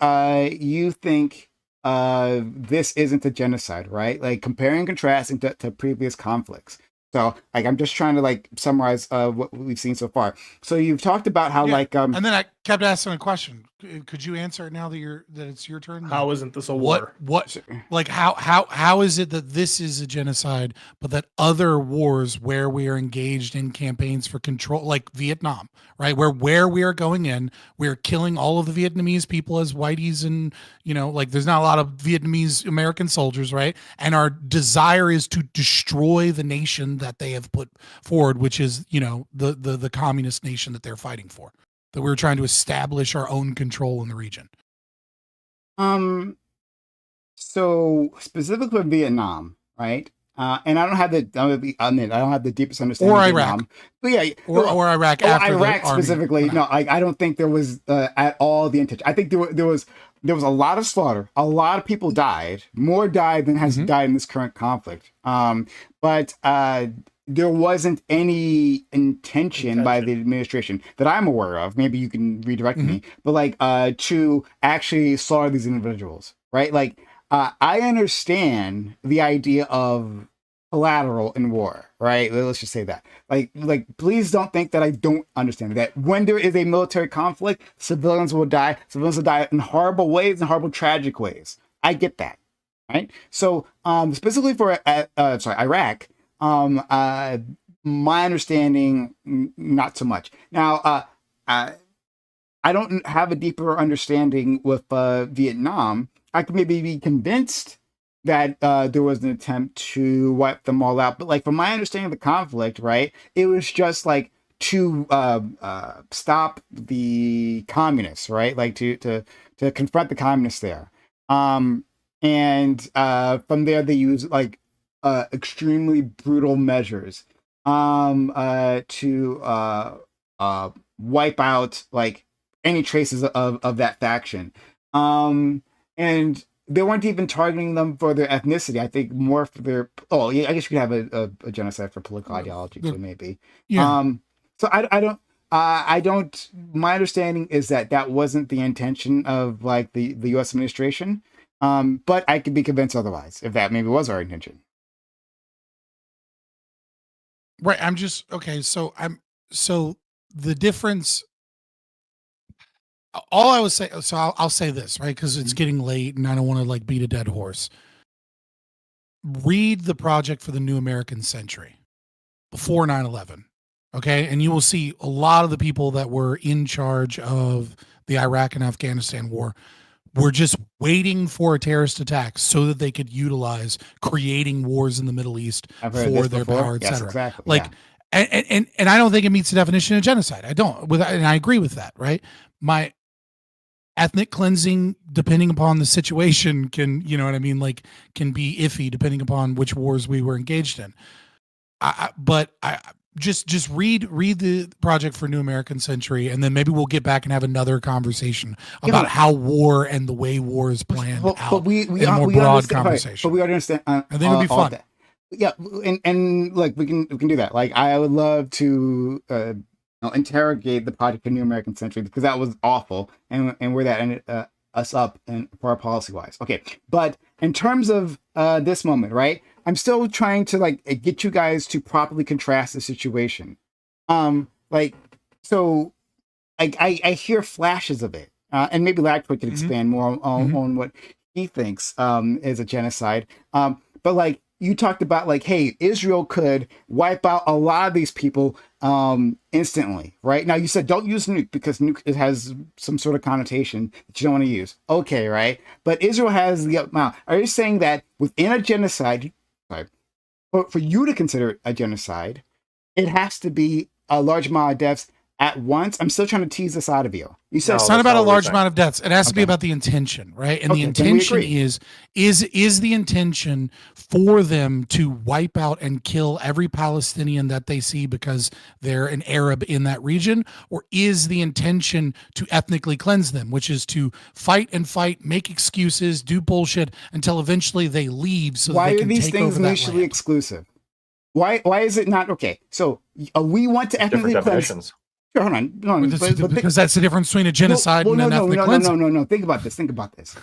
you think this isn't a genocide, right? Like comparing and contrasting to previous conflicts. So, like, I'm just trying to like summarize what we've seen so far. So you've talked about how and then I kept asking a question. Could you answer it now that it's your turn? How isn't this a war? What like how is it that this is a genocide, but that other wars where we are engaged in campaigns for control, like Vietnam, right? Where we are going in, we're killing all of the Vietnamese people as whiteys, and like there's not a lot of Vietnamese American soldiers, right? And our desire is to destroy the nation that they have put forward, which is the communist nation that they're fighting for. That we're trying to establish our own control in the region. So specifically with Vietnam, right? And I don't have the deepest understanding or of Iraq. Vietnam. But yeah, or Iraq. After Iraq specifically. No, I don't think there was at all the intention. I think there was a lot of slaughter. A lot of people died. More died than has died in this current conflict. But there wasn't any intention by the administration that I'm aware of. Maybe you can redirect me, but like to actually slaughter these individuals, right? Like I understand the idea of collateral in war, right? Let's just say that. Like please don't think that I don't understand that. When there is a military conflict, civilians will die. Civilians will die in horrible ways, in horrible, tragic ways. I get that, right? So specifically for Iraq. My understanding, not so much. Now, I don't have a deeper understanding with Vietnam. I could maybe be convinced that there was an attempt to wipe them all out, but like from my understanding of the conflict, right, it was just like to stop the communists, right, like to confront the communists there, and from there they use like extremely brutal measures to wipe out like any traces of that faction, and they weren't even targeting them for their ethnicity. I think more for their I guess you could have a genocide for political ideology, so maybe so I don't my understanding is that wasn't the intention of like the US administration, but I could be convinced otherwise if that maybe was our intention. Right. I'm just okay. So the difference. All I was saying. So I'll say this, right? Because it's getting late, and I don't want to like beat a dead horse. Read the Project for the New American Century before 9/11, okay, and you will see a lot of the people that were in charge of the Iraq and Afghanistan war were just waiting for a terrorist attack so that they could utilize creating wars in the Middle East for their power, etc. Yes, exactly. Like, yeah. and I don't think it meets the definition of genocide. I don't, and I agree with that. Right? My ethnic cleansing, depending upon the situation, can like can be iffy depending upon which wars we were engaged in. But just read the Project for New American Century, and then maybe we'll get back and have another conversation about how war and the way war is planned out. But we in a more broad understand, conversation. but we understand. I think it'll be fun. That. Yeah, and like we can do that. Like I would love to interrogate the Project for New American Century, because that was awful, and where that ended us up and for our policy wise. Okay, but in terms of this moment, right? I'm still trying to like get you guys to properly contrast the situation. Like so, like I hear flashes of it, and maybe Lactoid can expand more on what he thinks is a genocide. But like you talked about, like, hey, Israel could wipe out a lot of these people instantly, right? Now you said don't use nuke because nuke, it has some sort of connotation that you don't want to use. Okay, right? But Israel has the amount. Are you saying that within a genocide, for you to consider it a genocide, it has to be a large amount of deaths at once? I'm still trying to tease this out of you. You said it's not about a large amount of deaths. It has to be about the intention, right? And the intention is the intention for them to wipe out and kill every Palestinian that they see because they're an Arab in that region, or is the intention to ethnically cleanse them, which is to fight and fight, make excuses, do bullshit until eventually they leave so why that they can are these take things over that mutually land. exclusive? Why is it not okay? So we want to ethnically Different cleanse. definitions. Sure, hold on. Because that's the difference between a genocide and an ethnic cleansing. No. Think about this.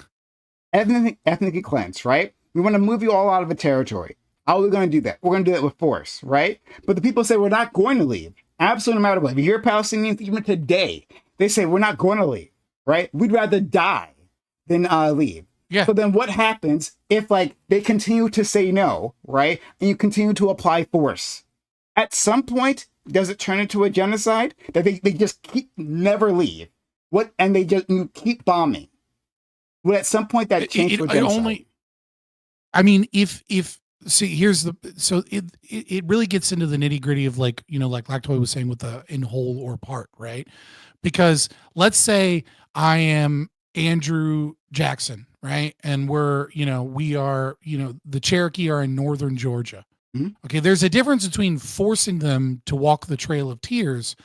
Ethnically cleanse, right? We want to move you all out of a territory. How are we going to do that? We're going to do that with force, right? But the people say we're not going to leave. Absolutely no matter what. If you hear Palestinians even today, they say we're not going to leave, right? We'd rather die than leave. Yeah. So then what happens if like they continue to say no, right? And you continue to apply force? At some point, does it turn into a genocide that they just never leave? What, and they just keep bombing? Well, at some point that change to a genocide. It really gets into the nitty gritty of like Lactoid was saying with the in whole or part, right? Because let's say I am Andrew Jackson, right? And we are the Cherokee are in northern Georgia. Okay, there's a difference between forcing them to walk the Trail of Tears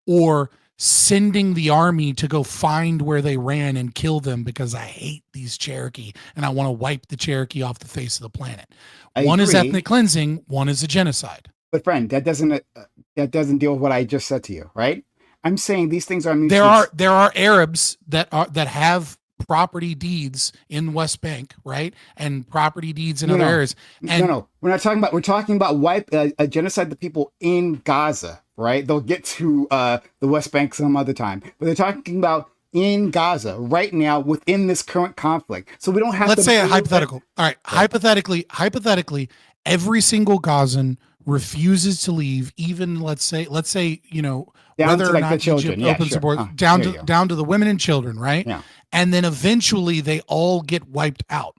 or sending the army to go find where they ran and kill them because I hate these Cherokee and I want to wipe the Cherokee off the face of the planet. One is ethnic cleansing, one is a genocide. But friend, that doesn't deal with what I just said to you, right? I'm saying these things are there are Arabs that have property deeds in West Bank, right? And property deeds in other areas. And no. We're talking about a genocide the people in Gaza, right? They'll get to the West Bank some other time. But they're talking about in Gaza right now within this current conflict. So we don't have let's say a hypothetical. All right. Hypothetically, every single Gazan refuses to leave, even let's say, down whether to or like not the children. Egypt opens the border, down to the women and children, right? Yeah. And then eventually they all get wiped out.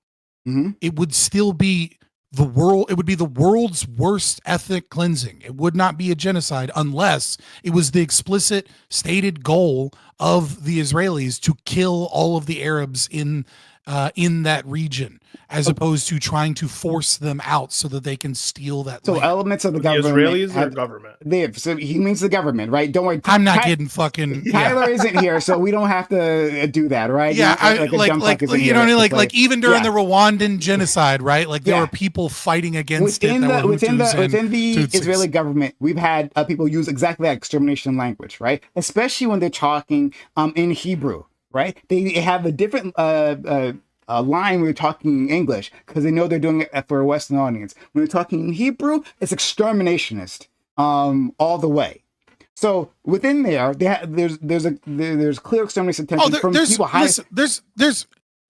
Mm-hmm. It would still be the world's worst ethnic cleansing. It would not be a genocide unless it was the explicit stated goal of the Israelis to kill all of the Arabs in that region, as opposed to trying to force them out so that they can steal that land. Elements of the government. The Israelis or government? So he means the government, right? Don't worry. I'm not getting fucking. Tyler isn't here, so we don't have to do that, right? Yeah, even during the Rwandan genocide, right? Like there were people fighting against within the Israeli government. We've had people use exactly that extermination language, right? Especially when they're talking in Hebrew. Right? They have a different line when they're talking in English because they know they're doing it for a Western audience. When they're talking in Hebrew, it's exterminationist all the way. So within there's clear extermination intention from people.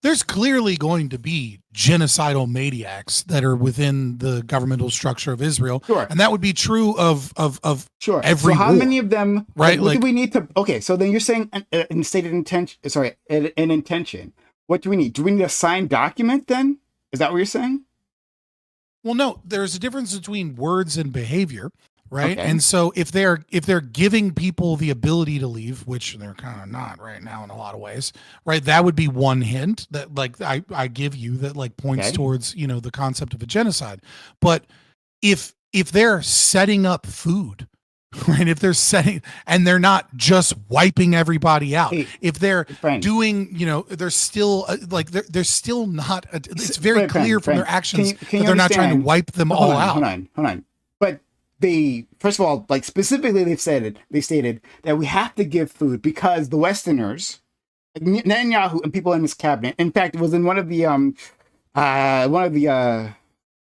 There's clearly going to be genocidal maniacs that are within the governmental structure of Israel, sure. And that would be true of sure. every So how war. many of them? Right? What do we need to? Okay, so then you're saying an stated intention. Sorry, an intention. What do we need? Do we need a signed document? Then is that what you're saying? Well, no. There's a difference between words and behavior. Right. Okay. And so if they're giving people the ability to leave, which they're kind of not right now in a lot of ways, right, that would be one hint that like I give you that like points towards, the concept of a genocide. But if they're setting up food right? If they're setting, and they're not just wiping everybody out, Hey, if they're friend. doing, they're still they're still not. It's very clear from their actions can that they're not trying to wipe them all out. Hold on. But they, first of all, like specifically, they stated that we have to give food because the Westerners, Netanyahu and people in his cabinet. In fact, it was in one of the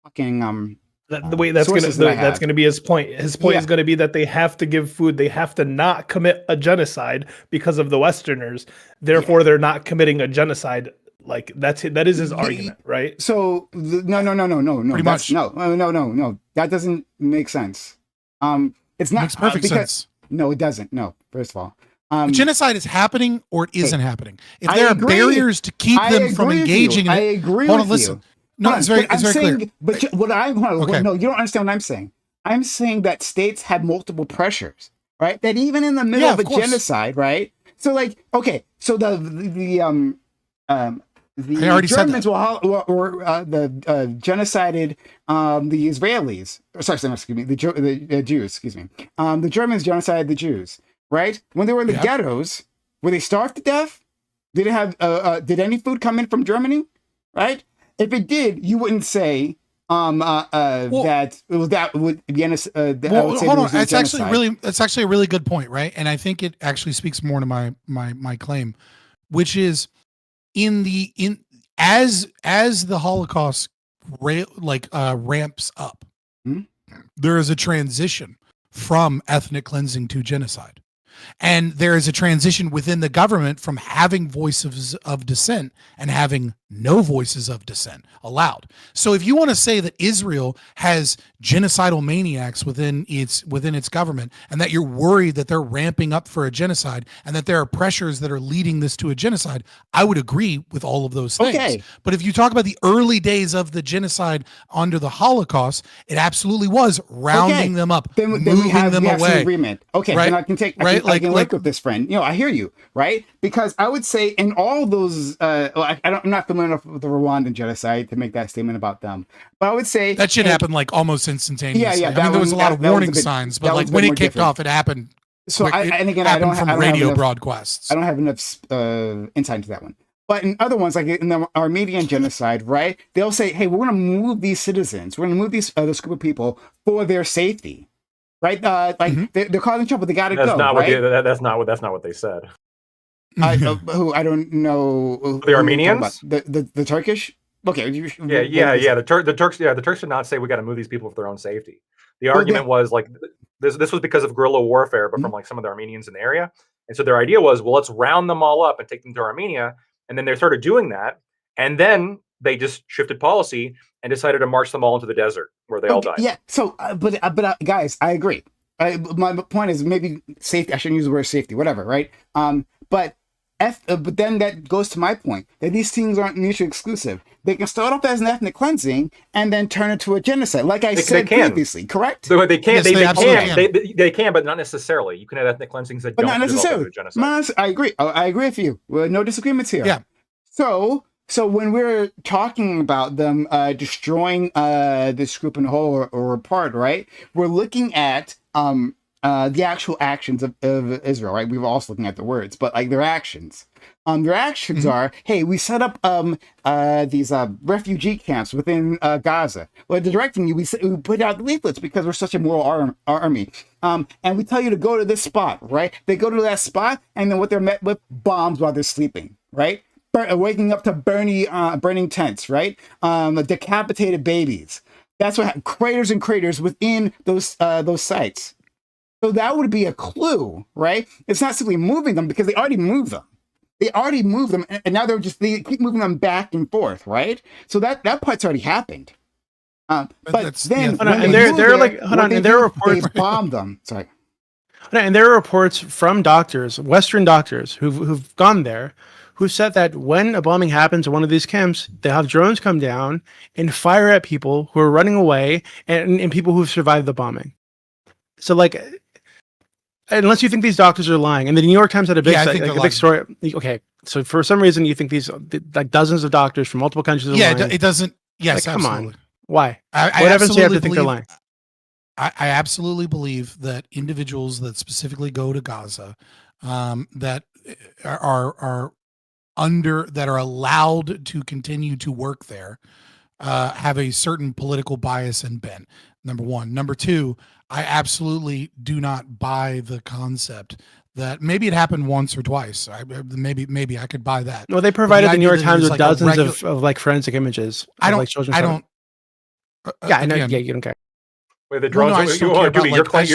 fucking The way that's gonna be his point. His point Yeah. is gonna be that they have to give food. They have to not commit a genocide because of the Westerners. Therefore, they're not committing a genocide. Like that is his argument, right? So no. Pretty much. No. That doesn't make sense. It's not Makes perfect sense. No, it doesn't. No, first of all, Genocide is happening or it isn't happening. If I there are agree. barriers to keep I them from agree with engaging you. in I it, agree hold with on, listen. you. No, Hold it's on, very, but it's I'm very saying, clear. But what Okay. no, you don't understand what I'm saying. I'm saying that states have multiple pressures, right? That even in the middle Yeah, of a of course. genocide, right? So like, okay, so the I already said Germans genocided the Israelis. Excuse me, the Jews. Excuse me. The Germans genocided the Jews, right? When they were in the Yeah. ghettos, were they starved to death? Did it have? Did any food come in from Germany? Right? If it did, you wouldn't say that it was that would be I would say Hold there on, was no that's genocide. actually a really good point, right? And I think it actually speaks more to my claim, which is as the Holocaust ramps up, Hmm? there is a transition from ethnic cleansing to genocide. And there is a transition within the government from having voices of dissent and having no voices of dissent allowed. So if you want to say that Israel has genocidal maniacs within its government, and that you're worried that they're ramping up for a genocide and that there are pressures that are leading this to a genocide, I would agree with all of those things. Okay. But if you talk about the early days of the genocide under the Holocaust, it absolutely was rounding them up, Then moving we have them some away. agreement. Okay, Right? then I can take I Right? can work with this friend. I hear you, right? Because I would say in all those, I'm not familiar enough with the Rwandan genocide to make that statement about them, but I would say That shit happened like almost instantaneously. Yeah, I mean, there was a lot of that was warning a bit- signs, that but was like a bit when more it kicked different. off, it happened. So quick. and again, happened I from don't radio have enough, broadcasts. I don't have enough insight into that one. But in other ones, like in the Armenian genocide, right? They'll say, "Hey, we're going to move these citizens. We're going to move this group of people for their safety." Right? They're causing trouble. They got to That's go. not right? that's not what they said. I don't know. Who The Armenians? The Turkish. Okay. Yeah. The Turks did not say we got to move these people for their own safety. The argument was like this was because of guerrilla warfare, but from like some of the Armenians in the area. And so their idea was, well, let's round them all up and take them to Armenia. And then they started doing that, and then they just shifted policy and decided to march them all into the desert where they all died. Yeah. So, but guys, I agree. My point is maybe safety. I shouldn't use the word safety. Whatever. Right. But then that goes to my point that these things aren't mutually exclusive. They can start off as an ethnic cleansing and then turn into a genocide, like I said previously. Correct? So they can. Yes, they can, but not necessarily. You can have ethnic cleansings that But don't not necessarily. develop into genocide. I agree. I agree with you. Well, no disagreements here. Yeah. So when we're talking about them destroying this group in whole or part, right? We're looking at the actual actions of Israel, right? We were also looking at the words, but like their actions. Their actions are, hey, we set up these refugee camps within Gaza. Well, directing you, we put out leaflets because we're such a moral army. And we tell you to go to this spot, right? They go to that spot, and then what they're met with, bombs while they're sleeping, right? Waking up to burning tents, right? Decapitated babies. That's what craters and craters within those sites. So that would be a clue, right? It's not simply moving them because they already moved them. And now they keep moving them back and forth, right? So that part's already happened. But then there are reports they bombed them. Sorry. And there are reports from doctors, Western doctors, who've gone there, who said that when a bombing happens at one of these camps, they have drones come down and fire at people who are running away and people who've survived the bombing. So like, unless you think these doctors are lying, and the New York Times had a big story. Okay, so for some reason you think these like dozens of doctors from multiple countries are lying. It doesn't. Yes, like, come absolutely. on. Why? I what evidence do you have to think they're believe- lying? I absolutely believe that individuals that specifically go to Gaza, that are under that are allowed to continue to work there, have a certain political bias and bent. Number one. Number two, I absolutely do not buy the concept that maybe it happened once or twice. Maybe I could buy that. No, they But provided the New York idea that Times there's with like a dozens of like forensic images. I of, don't. like children's I photos. don't. Yeah, I know. again, Yeah, you don't care. Wait, the no, drones. I just don't care about, like,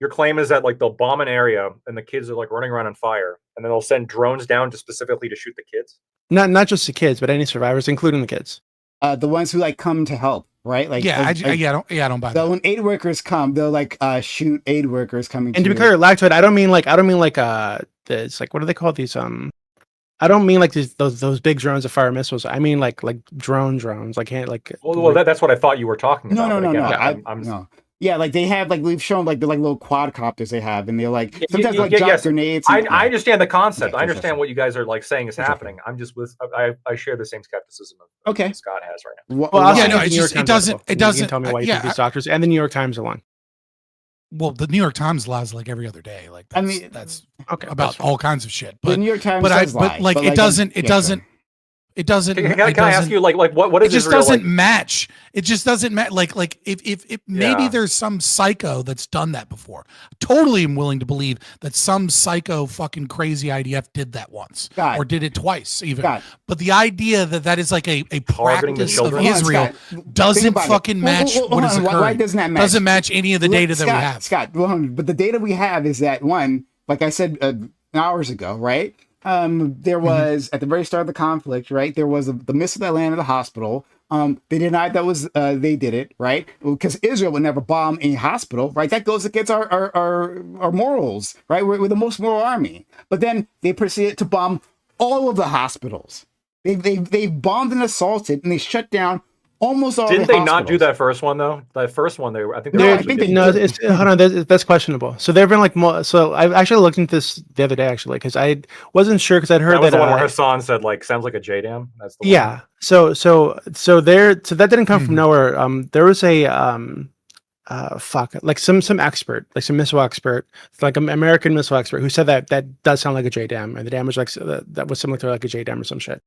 Your claim is that like they'll bomb an area and the kids are like running around on fire, and then they'll send drones down just specifically to shoot the kids. Not just the kids, but any survivors, including the kids. The ones who like come to help, right? Like yeah, like, I don't buy so that. when aid workers come, they'll like shoot aid workers coming. And to be clear, Lactoid, I don't mean like it's like, what do they call these? I don't mean like those big drones that fire missiles. I mean like drones. Like can't like. Well, that's what I thought you were talking about. No. I'm no. Yeah, like they have, like we've shown, like the like little quadcopters they have, and they're like sometimes like yes. grenades. I understand the concept. Yeah, I understand what you guys are like saying is happening. I'm just I share the same skepticism of Okay. Scott has right now. Well, yeah, no, it doesn't. You can tell me why you think yeah, these doctors and the New York Times alone. Well, the New York Times lies like every other day. Like that's okay about all kinds of shit. But the New York Times but does lie, but like but, it doesn't. It doesn't. Can I ask you like what is it just Israel doesn't like? match. It just doesn't match. Like if maybe Yeah. there's some psycho that's done that before. Totally am willing to believe that some psycho fucking crazy IDF did that once or did it twice even. But the idea that is like a Targeting the practice of children? Israel doesn't fucking match what is occurring. Why doesn't that match? Doesn't match any of the data that we have. Scott, but the data we have is that one, like I said hours ago, right? There was at the very start of the conflict, right? There was the missile that landed the hospital. They denied that was they did it, right? Because Israel would never bomb a hospital, right? That goes against our morals, right? We're the most moral army. But then they proceeded to bomb all of the hospitals. They bombed and assaulted, and they shut down almost all. Didn't the they hospitals. not do that first one though? That first one, I think. Hold on, that's questionable. So there've been like so I actually looked into this the other day actually because I wasn't sure because I'd heard that was that the one where Hassan said like sounds like a JDAM. That's the yeah. one. So that didn't come from nowhere. There was a like some expert, like some missile expert, like an American missile expert who said that does sound like a JDAM, and the damage like that was similar to like a JDAM or some shit.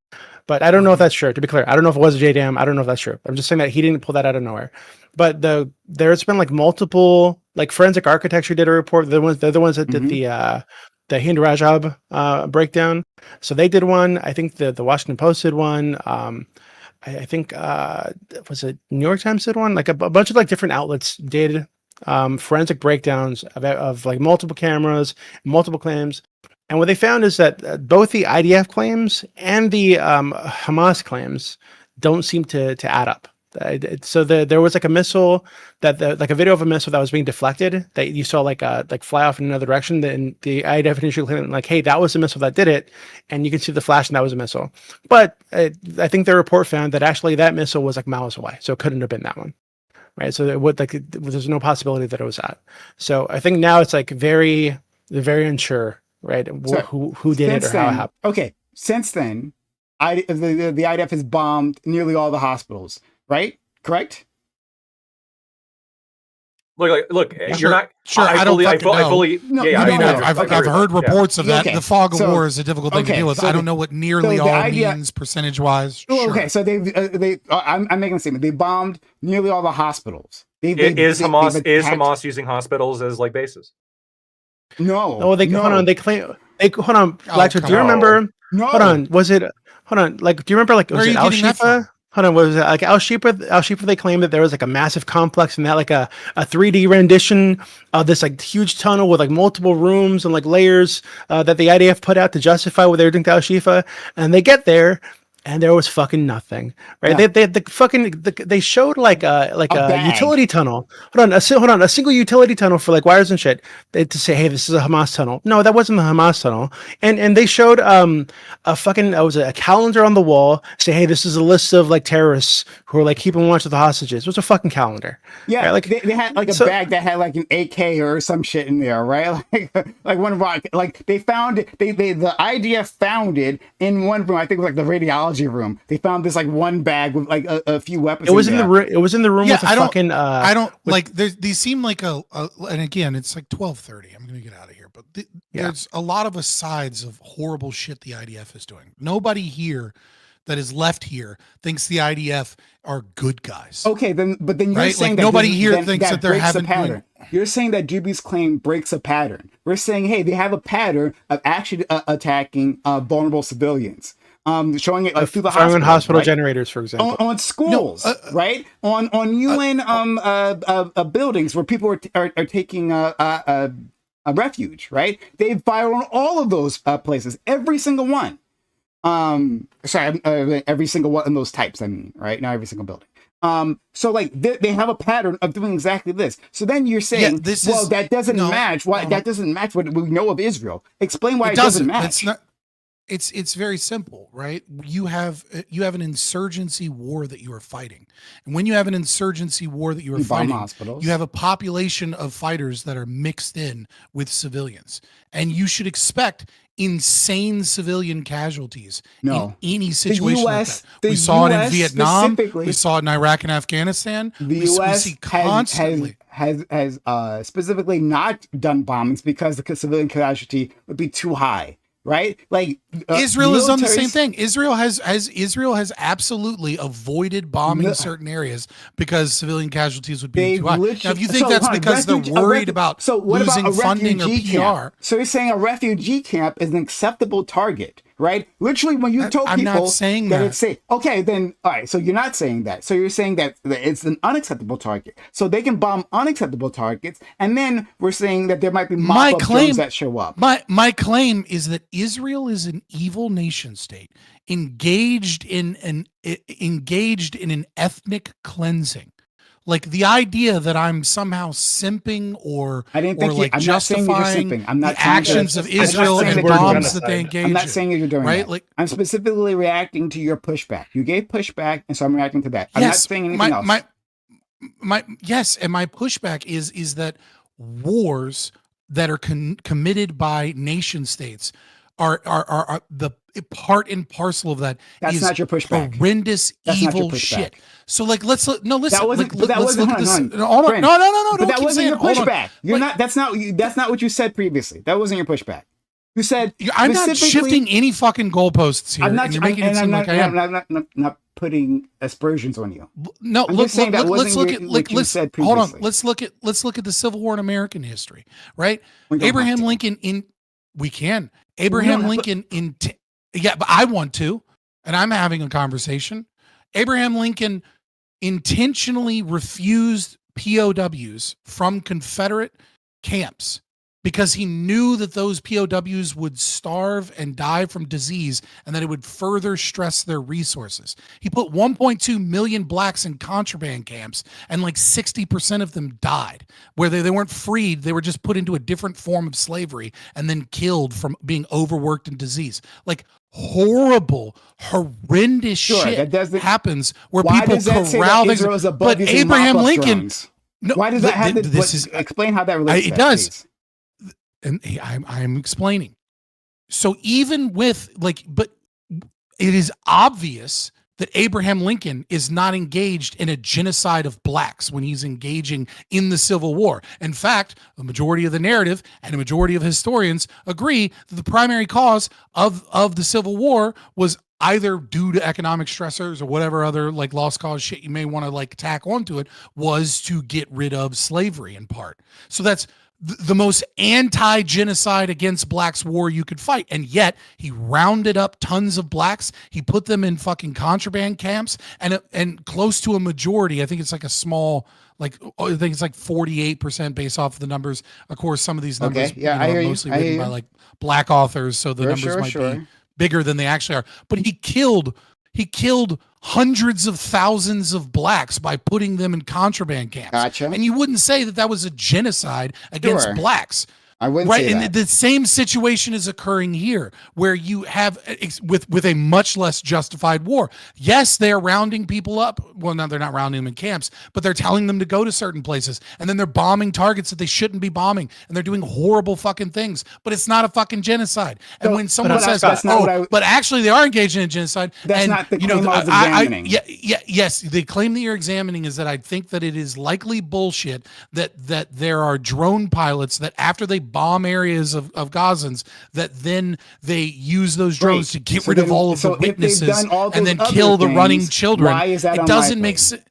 But I don't know if that's true. To be clear, I don't know if it was a JDAM. I don't know if that's true. I'm just saying that he didn't pull that out of nowhere. But there's been like multiple, like forensic architecture did a report. They're the ones that did the Hind Rajab breakdown. So they did one. I think the Washington Post did one. I think was it New York Times did one? Like a bunch of like different outlets did forensic breakdowns of like multiple cameras, multiple claims. And what they found is that both the IDF claims and the Hamas claims don't seem to add up. So there was like a missile like a video of a missile that was being deflected that you saw like fly off in another direction. Then the IDF initially claimed like, hey, that was the missile that did it, and you can see the flash and that was a missile. But I think the report found that actually that missile was like miles away, so it couldn't have been that one, right? So it would there's no possibility that it was that. So I think now it's like very unsure, right? So who did it or how it happened. Okay, since then, the IDF has bombed nearly all the hospitals. Right? Correct? Look, you're not sure. I fully. No, yeah, I mean, I I've heard reports of that. Okay, The fog of war is a difficult thing to deal with. so I don't know what nearly all means percentage wise. Sure. Okay, so I'm making a statement. They bombed nearly all the hospitals. Is Hamas using hospitals as like bases? No. Oh, hold on. They claim. Hold on, Blackshot. Do you remember? No. Hold on. Was it? Hold on. Like, do you remember? Like, was it Al Shifa? Hold on, was it like Al Shifa? They claimed that there was like a massive complex and that like a 3D rendition of this like huge tunnel with like multiple rooms and like layers that the IDF put out to justify what they were doing to Al Shifa. And they get there and there was fucking nothing, right? Yeah. They showed like a utility tunnel. Hold on, a single utility tunnel for like wires and shit. To say, hey, this is a Hamas tunnel. No, that wasn't the Hamas tunnel. And they showed a fucking a calendar on the wall. Say, hey, this is a list of like terrorists who are like keeping watch of the hostages. It was a fucking calendar. Yeah, right? Like they had like a bag that had like an AK or some shit in there, right? Like one rock. Like they found the IDF found it in one room. I think it was like the radiology technology room. They found this like one bag with like a few weapons. It was in the room. It was in the room with the fucking. I don't like. These seem like and again, it's like 12:30. I'm gonna get out of here. But there's a lot of asides of horrible shit the IDF is doing. Nobody here that is left here thinks the IDF are good guys. Okay, but then you're saying like that nobody here thinks that they're having a pattern. You're saying that Juby's claim breaks a pattern. We're saying, hey, they have a pattern of actually attacking vulnerable civilians. Showing it through the hospital right? generators, for example, on schools, right? On UN buildings where people are taking a refuge, right? They fire on all of those places, every single one. Every single one of those types. I mean, right? Not every single building. So like they have a pattern of doing exactly this. So then you're saying, that doesn't match. Why that doesn't match what we know of Israel? Explain why it doesn't match. It's very simple, right? You have an insurgency war that you are fighting, and when you have an insurgency war that you are fighting, you have a population of fighters that are mixed in with civilians, and you should expect insane civilian casualties in any situation like that. We saw it in Vietnam. We saw it in Iraq and Afghanistan. The US see constantly has specifically not done bombings because the civilian casualty would be too high. Right, like Israel has done the same thing. Israel has absolutely avoided bombing certain areas because civilian casualties would be too high. Now, if you think that's because they're worried about losing funding or PR, so you're saying a refugee camp is an acceptable target, right? Literally, when you told people not saying that it's safe. Okay, then all right. So you're not saying that. So you're saying that it's an unacceptable target. So they can bomb unacceptable targets, and then we're saying that there might be mob-up drones that show up. My claim is that Israel is an evil nation state engaged in an ethnic cleansing. Like the idea that I'm somehow simping or justifying the actions of Israel and bombs that they engage in. I'm not saying that you're doing right? that. Like I'm specifically reacting to your pushback. You gave pushback, and so I'm reacting to that. I'm not saying anything else. My pushback is that wars that are committed by nation states are the part and parcel of that. That's not your pushback. Horrendous evil shit. So like let's look at this. No. But that wasn't your pushback. You're not. That's not what you said previously. That wasn't your pushback. You said I'm not shifting any fucking goalposts here. I'm not. You're making it seem like I am. I'm not putting aspersions on you. No, let's look at hold on. Let's look at the Civil War in American history, right? Abraham Lincoln but I want to, and I'm having a conversation. Abraham Lincoln intentionally refused POWs from Confederate camps because he knew that those POWs would starve and die from disease and that it would further stress their resources. He put 1.2 million blacks in contraband camps, and like 60% of them died. Where they weren't freed, they were just put into a different form of slavery and then killed from being overworked and diseased. Like horrible, horrendous shit happens where people corral things. But Abraham Lincoln... No, why does that happen? Explain how that relates. It does. And I'm explaining. So even with but it is obvious that Abraham Lincoln is not engaged in a genocide of blacks when he's engaging in the Civil War. In fact, the majority of the narrative and a majority of historians agree that the primary cause of the Civil War was either due to economic stressors or whatever other like lost cause shit you may want to like tack onto it, was to get rid of slavery in part. So that's the most anti-genocide against blacks war you could fight. And yet he rounded up tons of blacks. He put them in fucking contraband camps, and close to a majority, I think it's like a small, I think it's like 48% based off of the numbers. Of course, some of these numbers are mostly written by like black authors. So the numbers might be bigger than they actually are. But he killed hundreds of thousands of blacks by putting them in contraband camps. Gotcha. And you wouldn't say that was a genocide against blacks. I wouldn't right, say and that. the same situation is occurring here, where you have with a much less justified war. Yes, they are rounding people up. Well, no, they're not rounding them in camps, but they're telling them to go to certain places, and then they're bombing targets that they shouldn't be bombing, and they're doing horrible fucking things. But it's not a fucking genocide. And So- when someone but says, that's not what I- but actually they are engaging in genocide," That's and not the you know, claim I was examining. yes, the claim that you're examining is that I think that it is likely bullshit that there are drone pilots that after they bomb areas of Gazans, that then they use those drones to get rid of all of the witnesses and then kill the running children. Why is that it doesn't unlikely? make sense.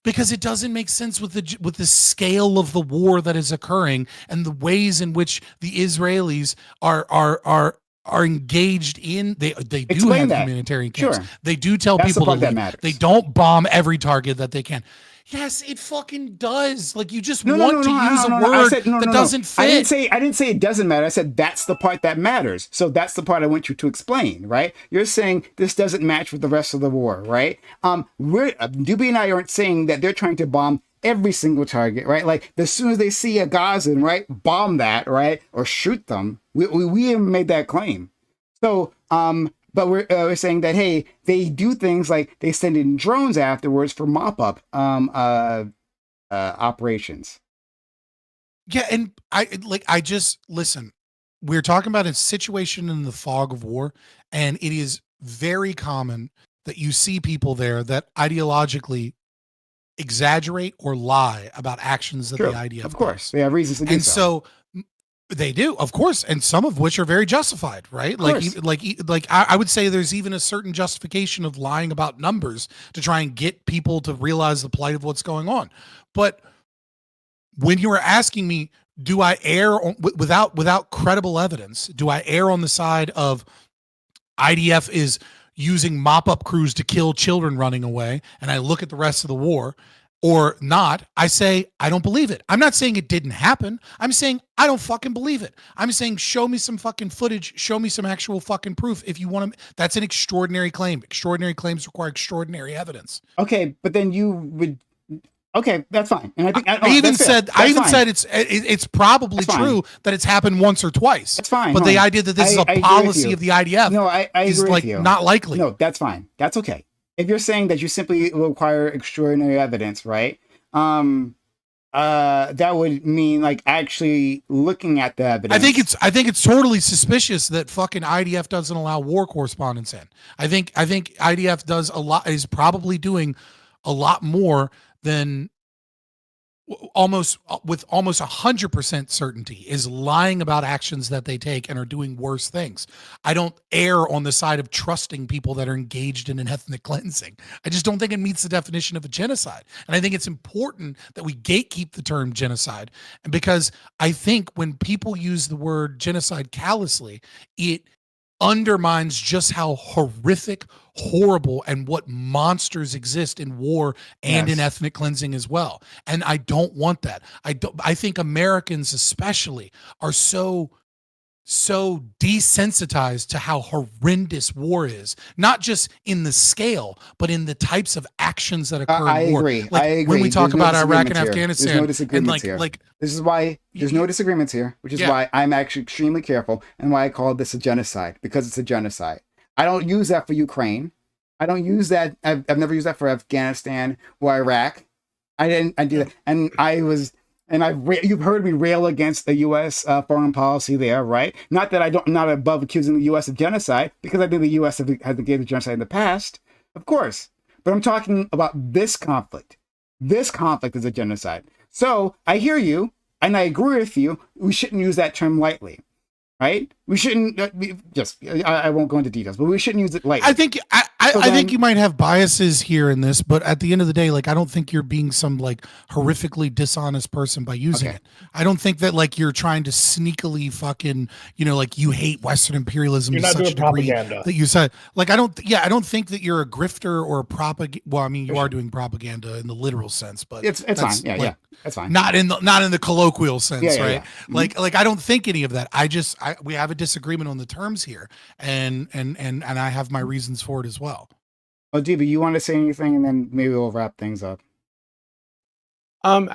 Because it doesn't make sense with the scale of the war that is occurring and the ways in which the Israelis are engaged in. They do Explain have that. humanitarian camps. Sure. They do tell That's the people to part that leave. matters. They don't bomb every target that they can. Yes, it fucking does. Like, you just want to use a word that doesn't fit. I didn't say it doesn't matter. I said that's the part that matters. So that's the part I want you to explain, right? You're saying this doesn't match with the rest of the war, right? Doobie and I aren't saying that they're trying to bomb every single target, right? Like, as soon as they see a Gazan, right, bomb that, right, or shoot them. We haven't made that claim. So, but we're saying that, hey, they do things like they send in drones afterwards for mop-up operations. Yeah, and I just listen. We're talking about a situation in the fog of war, and it is very common that you see people there that ideologically exaggerate or lie about actions that True. the IDF Of course, does. they have reasons to do And so. so they do, of course, and some of which are very justified, right? I would say there's even a certain justification of lying about numbers to try and get people to realize the plight of what's going on. But when you were asking me, do I err on, without credible evidence? Do I err on the side of IDF is using mop-up crews to kill children running away, and I look at the rest of the war, or not? I say, I don't believe it. I'm not saying it didn't happen. I'm saying I don't fucking believe it. I'm saying, show me some fucking footage. Show me some actual fucking proof. If you want to, that's an extraordinary claim. Extraordinary claims require extraordinary evidence. Okay, but then you would. Okay, that's fine. And I think I even said it's probably true that it's happened once or twice. That's fine. But the idea that this is a policy of the IDF, no, I is agree like with you. not likely. No, that's fine. That's okay. If you're saying that you simply require extraordinary evidence, right? That would mean like actually looking at the evidence. I think it's totally suspicious that fucking IDF doesn't allow war correspondence in. I think IDF does a lot, is probably doing a lot more than almost 100% certainty is lying about actions that they take and are doing worse things. I don't err on the side of trusting people that are engaged in an ethnic cleansing. I just don't think it meets the definition of a genocide. And I think it's important that we gatekeep the term genocide. And because I think when people use the word genocide callously, it undermines just how horrific, horrible, and what monsters exist in war and in ethnic cleansing as well. And I don't want that. I think Americans especially are so desensitized to how horrendous war is, not just in the scale, but in the types of actions that occur in war. Agree. Like, I agree. When we talk about Iraq and here. Afghanistan, There's no disagreements here. This is why there's no disagreements here, which is why I'm actually extremely careful and why I call this a genocide, because it's a genocide. I don't use that for Ukraine. I don't use that. I've never used that for Afghanistan or Iraq. I do that. And you've heard me rail against the U.S. Foreign policy there, right? Not that I'm not above accusing the U.S. of genocide, because I think the U.S. has engaged in genocide in the past, of course. But I'm talking about this conflict. This conflict is a genocide. So I hear you, and I agree with you. We shouldn't use that term lightly, right? We shouldn't I won't go into details, but we shouldn't use it lightly. I think you might have biases here in this, but at the end of the day, like, I don't think you're being some like horrifically dishonest person by using it. I don't think that like you're trying to sneakily fucking, like you hate Western imperialism to such a degree that you said, like, I don't think that you're a grifter or a propaganda. Well, I mean, you are doing propaganda in the literal sense, but it's fine. Yeah, that's fine. Not in the colloquial sense, right? Mm-hmm. Like I don't think any of that. We have a disagreement on the terms here, and I have my reasons for it as well. Well, DB, you want to say anything, and then maybe we'll wrap things up. I'm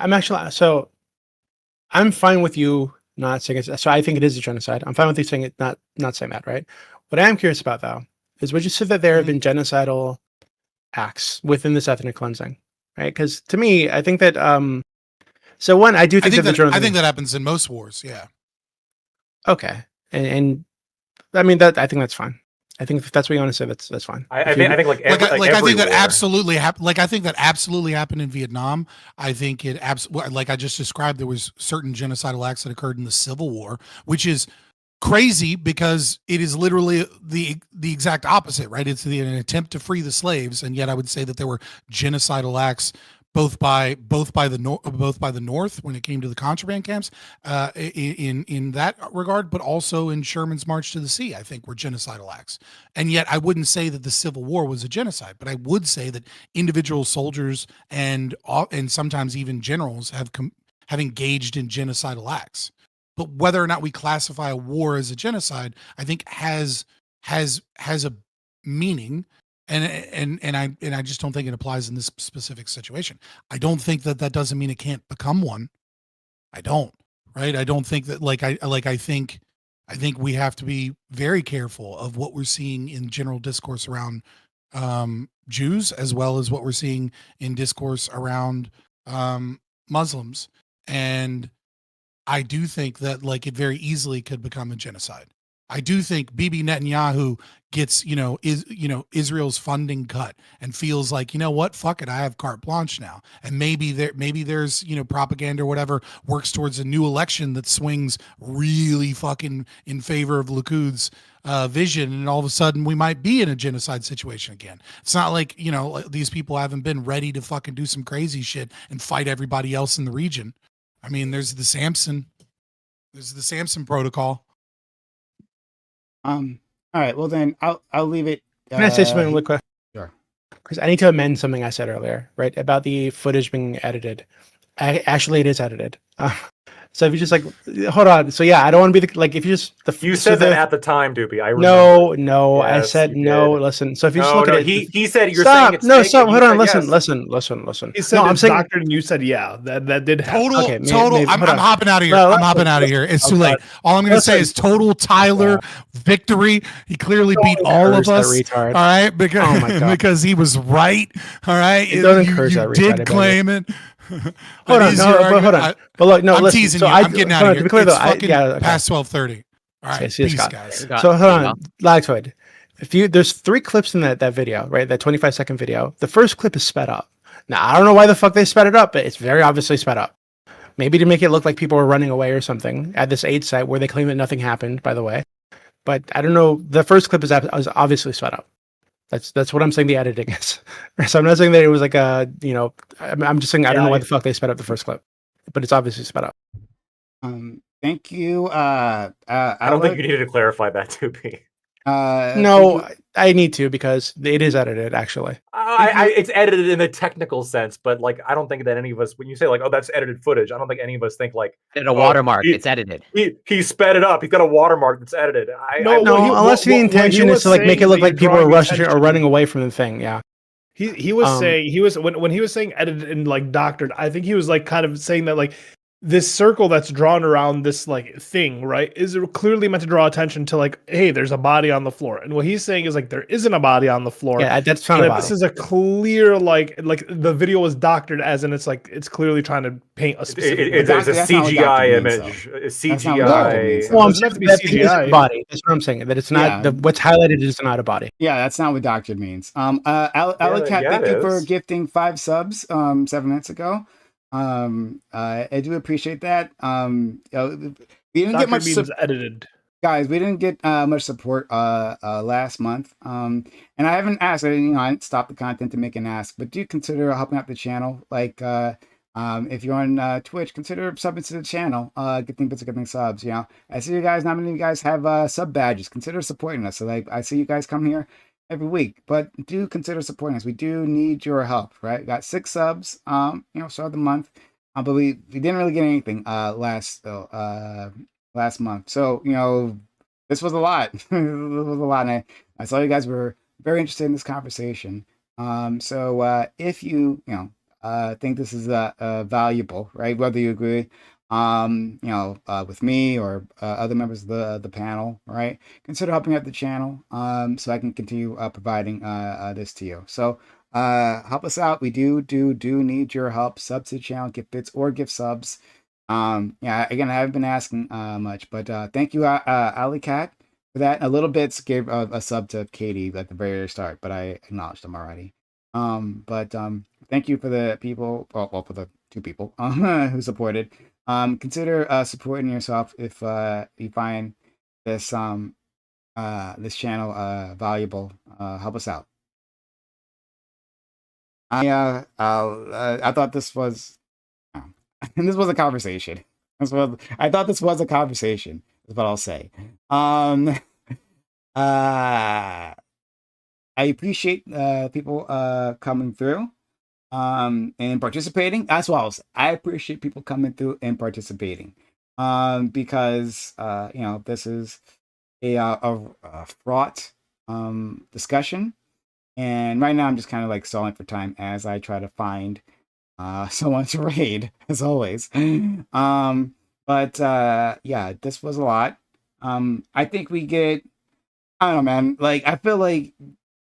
fine with you Not saying it's, so I think it is a genocide. I'm fine with you saying it, not saying that, right? What I am curious about though is would you say that there have been genocidal acts within this ethnic cleansing, right? Because to me, I think that so one, I do think, I think that happens in most wars. Yeah. Okay, and I mean that I think that's fine. I think if that's what you want to say, that's fine. I think I think that absolutely happened. Like I think that absolutely happened in Vietnam. I think it like I just described, there was certain genocidal acts that occurred in the Civil War, which is crazy because it is literally the exact opposite, right? It's an attempt to free the slaves, and yet I would say that there were genocidal acts both by the North when it came to the contraband camps, in that regard, but also in Sherman's March to the Sea, I think were genocidal acts. And yet I wouldn't say that the Civil War was a genocide, but I would say that individual soldiers and sometimes even generals have engaged in genocidal acts. But whether or not we classify a war as a genocide, I think has a meaning. And I just don't think it applies in this specific situation. I don't think that doesn't mean it can't become one. I don't, right? I don't think that I think we have to be very careful of what we're seeing in general discourse around Jews, as well as what we're seeing in discourse around Muslims. And I do think that it very easily could become a genocide. I do think Bibi Netanyahu gets, Israel's funding cut and feels like, you know what, fuck it, I have carte blanche now. And maybe there's, propaganda or whatever works towards a new election that swings really fucking in favor of Likud's vision, and all of a sudden we might be in a genocide situation again. It's not like, these people haven't been ready to fucking do some crazy shit and fight everybody else in the region. I mean, there's the Samson protocol. All right. Well, then I'll leave it. Can I say something really quick? Sure. Because I need to amend something I said earlier, right, about the footage being edited. Actually, it is edited. So if you just hold on. So yeah, I don't want to be if you just you said that at the time, Doopy. I remember. No, yes, I said no. Listen. So if you just look at it, he said you're stop. saying it's no, fake, stop. Hold on. Listen. He said I'm saying doctored, and you said yeah. That did happen. Total. I'm hopping out of here. I'm hopping out of here. It's too late. All I'm going to say is total Tyler victory. He clearly beat all of us. All right, because he was right. All right, you did claim it. Hold on. But look, no, I'm listen. teasing So you. I'm getting out of here. To be clear, it's though, fucking past 12:30. All right, peace, guys. So hold on, Lactoid. There's 3 clips in that video, right? That 25-second video. The first clip is sped up. Now I don't know why the fuck they sped it up, but it's very obviously sped up. Maybe to make it look like people were running away or something at this aid site where they claim that nothing happened. By the way, but I don't know. The first clip is obviously sped up. That's what I'm saying the editing is. So I'm not saying that it was I'm just saying I don't know why the fuck they sped up the first clip, but it's obviously sped up. Thank you. I don't think you needed to clarify that, Doopy. No, I need to because it is edited actually. It's edited in a technical sense, but I don't think that any of us, when you say oh, that's edited footage, I don't think any of us think it's a watermark. It's edited. He sped it up. He's got a watermark that's edited. Unless the intention is to make it look like people are rushing or running away from the thing. Yeah. He was saying when he was saying edited and doctored, I think he was kind of saying that this circle that's drawn around this thing, right, is clearly meant to draw attention to hey, there's a body on the floor. And what he's saying is there isn't a body on the floor. Yeah, that's not a body. This is a clear the video was doctored as in it's clearly trying to paint a specific. It's a CGI image. A CGI. Well, I'm saying that thing is a body. That's what I'm saying. That it's not what's highlighted is not a body. Yeah, that's not what doctored means. Alacat, thank you for gifting 5 subs 7 minutes ago. I do appreciate that. We didn't get much edited. Guys, we didn't get much support last month. And I haven't asked. I didn't stop the content to make an ask. But do consider helping out the channel. If you're on Twitch, consider subbing to the channel. Getting subs. I see you guys. Not many of you guys have sub badges. Consider supporting us. So I see you guys come here every week, but do consider supporting us. We do need your help, right? We got 6 subs, start of the month, but we didn't really get anything last month. So this was a lot. This was a lot, and I saw you guys were very interested in this conversation. So if you think this is valuable, right? Whether you agree with me or other members of the panel, right? Consider helping out the channel so I can continue providing this to you. So help us out. We do need your help. Sub to the channel, gift bits or gift subs. Again, I haven't been asking much, but thank you, Ali Cat, for that. A little bits gave a sub to Katie at the very start, but I acknowledged them already. Thank you for the people, well, for the 2 people who supported. Consider supporting yourself if you find this this channel valuable. Help us out. I thought this was and this was a conversation. I thought this was a conversation, is what I'll say. I appreciate people coming through and participating as well. I appreciate people coming through and participating because this is a fraught discussion, and right now I'm just kind of like stalling for time as I try to find someone to raid, as always. But this was a lot. I think we get, I don't know, man, like I feel like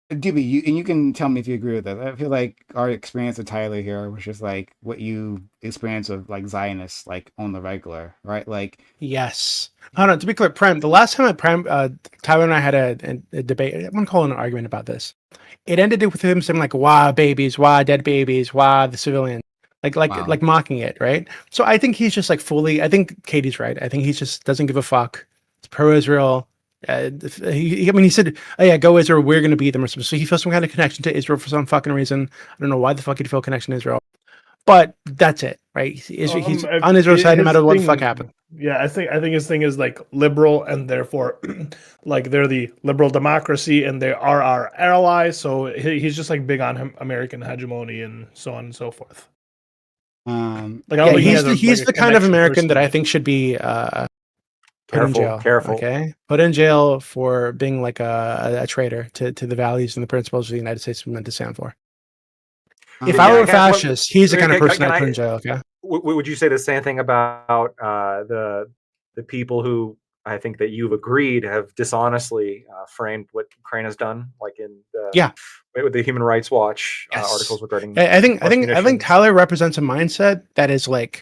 DB, you can tell me if you agree with that. I feel like our experience with Tyler here was just like what you experience with like Zionists, like on the regular, right? Like, yes. Hold on, to be clear, Prem, the last time Tyler and I had a debate, I'm gonna call it an argument about this. It ended with him saying like, "Why babies? Why dead babies? Why the civilians?" Like mocking it, right? So I think he's just like fully. I think Katie's right. I think he just doesn't give a fuck. It's pro-Israel. He said, "Oh yeah, go Israel. We're going to beat them," or something. So he feels some kind of connection to Israel for some fucking reason. I don't know why the fuck he'd feel connection to Israel, but that's it, right? He's on Israel's side no matter what the fuck happened. Yeah, I think his thing is like liberal, and therefore, like they're the liberal democracy, and they are our allies. So he's just like big on American hegemony and so on and so forth. He's the kind of American that I think should be put in jail. Careful. Okay, put in jail for being like a traitor to the values and the principles of the United States was meant to stand for. If I were a fascist, he's the kind of person I'd put in jail. Okay. Would you say the same thing about the people who I think that you've agreed have dishonestly framed what Ukraine has done, like in with the Human Rights Watch articles regarding? I think Tyler represents a mindset that is like